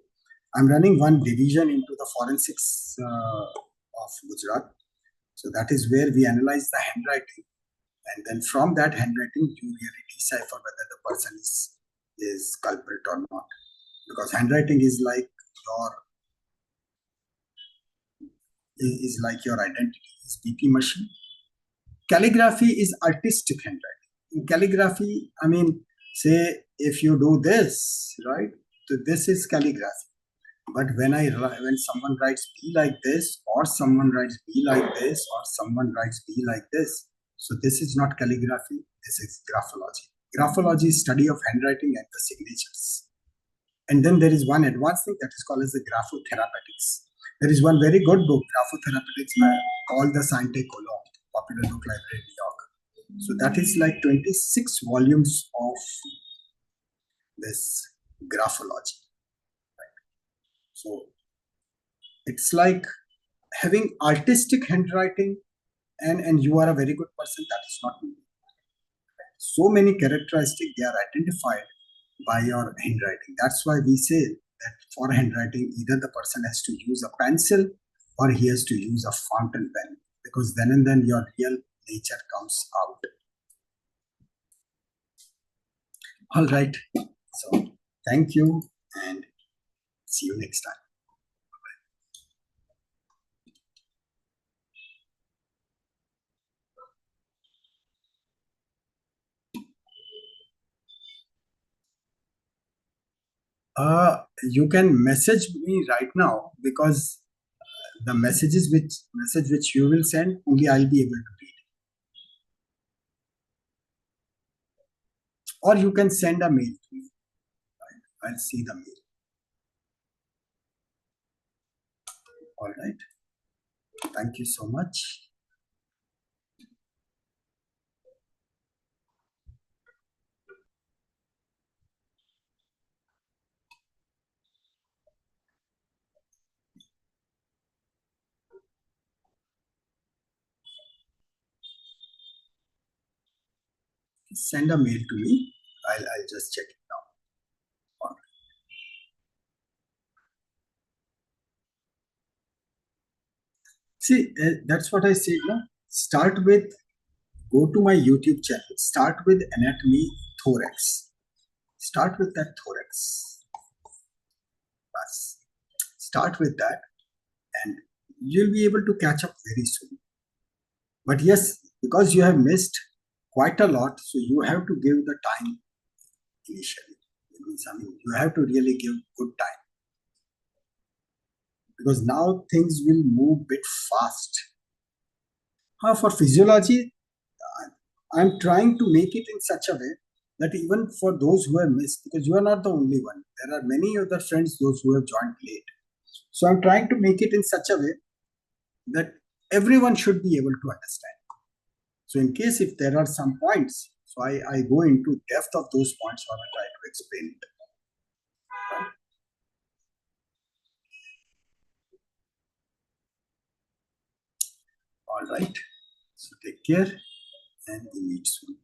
I'm running one division into the forensics of Gujarat. So that is where we analyze the handwriting, and then from that handwriting you really decipher whether the person is culprit or not, because handwriting is like your identity, is BP machine. Calligraphy is artistic handwriting. In calligraphy, I mean, say if you do this, right? So this is calligraphy. But when someone writes B like this, or someone writes B like this, or someone writes B like this, so this is not calligraphy. This is graphology. Graphology is study of handwriting and the signatures. And then there is one advanced thing that is called as the graphotherapeutics. There is one very good book, Graphotherapeutics, by called the Sante Colon, Popular Book Library, New York. So that is like 26 volumes of this graphology. Right? So it's like having artistic handwriting, and you are a very good person. That is not me. So many characteristics, they are identified by your handwriting. That's why we say that for handwriting, either the person has to use a pencil or he has to use a fountain pen, because then and then your real nature comes out. All right. So thank you and see you next time. You can message me right now, because the message which you will send, only I'll be able to read. Or you can send a mail to me. I'll see the mail. All right. Thank you so much. Send a mail to me. I'll just check it now. All right. See, that's what I say. No? Start with, go to my YouTube channel. Start with anatomy thorax. Start with that thorax. Bas. Start with that, and you'll be able to catch up very soon. But yes, because you have missed quite a lot, so you have to give the time initially. I mean, you have to really give good time, because now things will move bit fast. For physiology, I'm trying to make it in such a way that even for those who have missed, because you are not the only one, there are many other friends, those who have joined late. So I'm trying to make it in such a way that everyone should be able to understand. So in case if there are some points, so I go into depth of those points while I try to explain it. All right. So take care and we meet soon.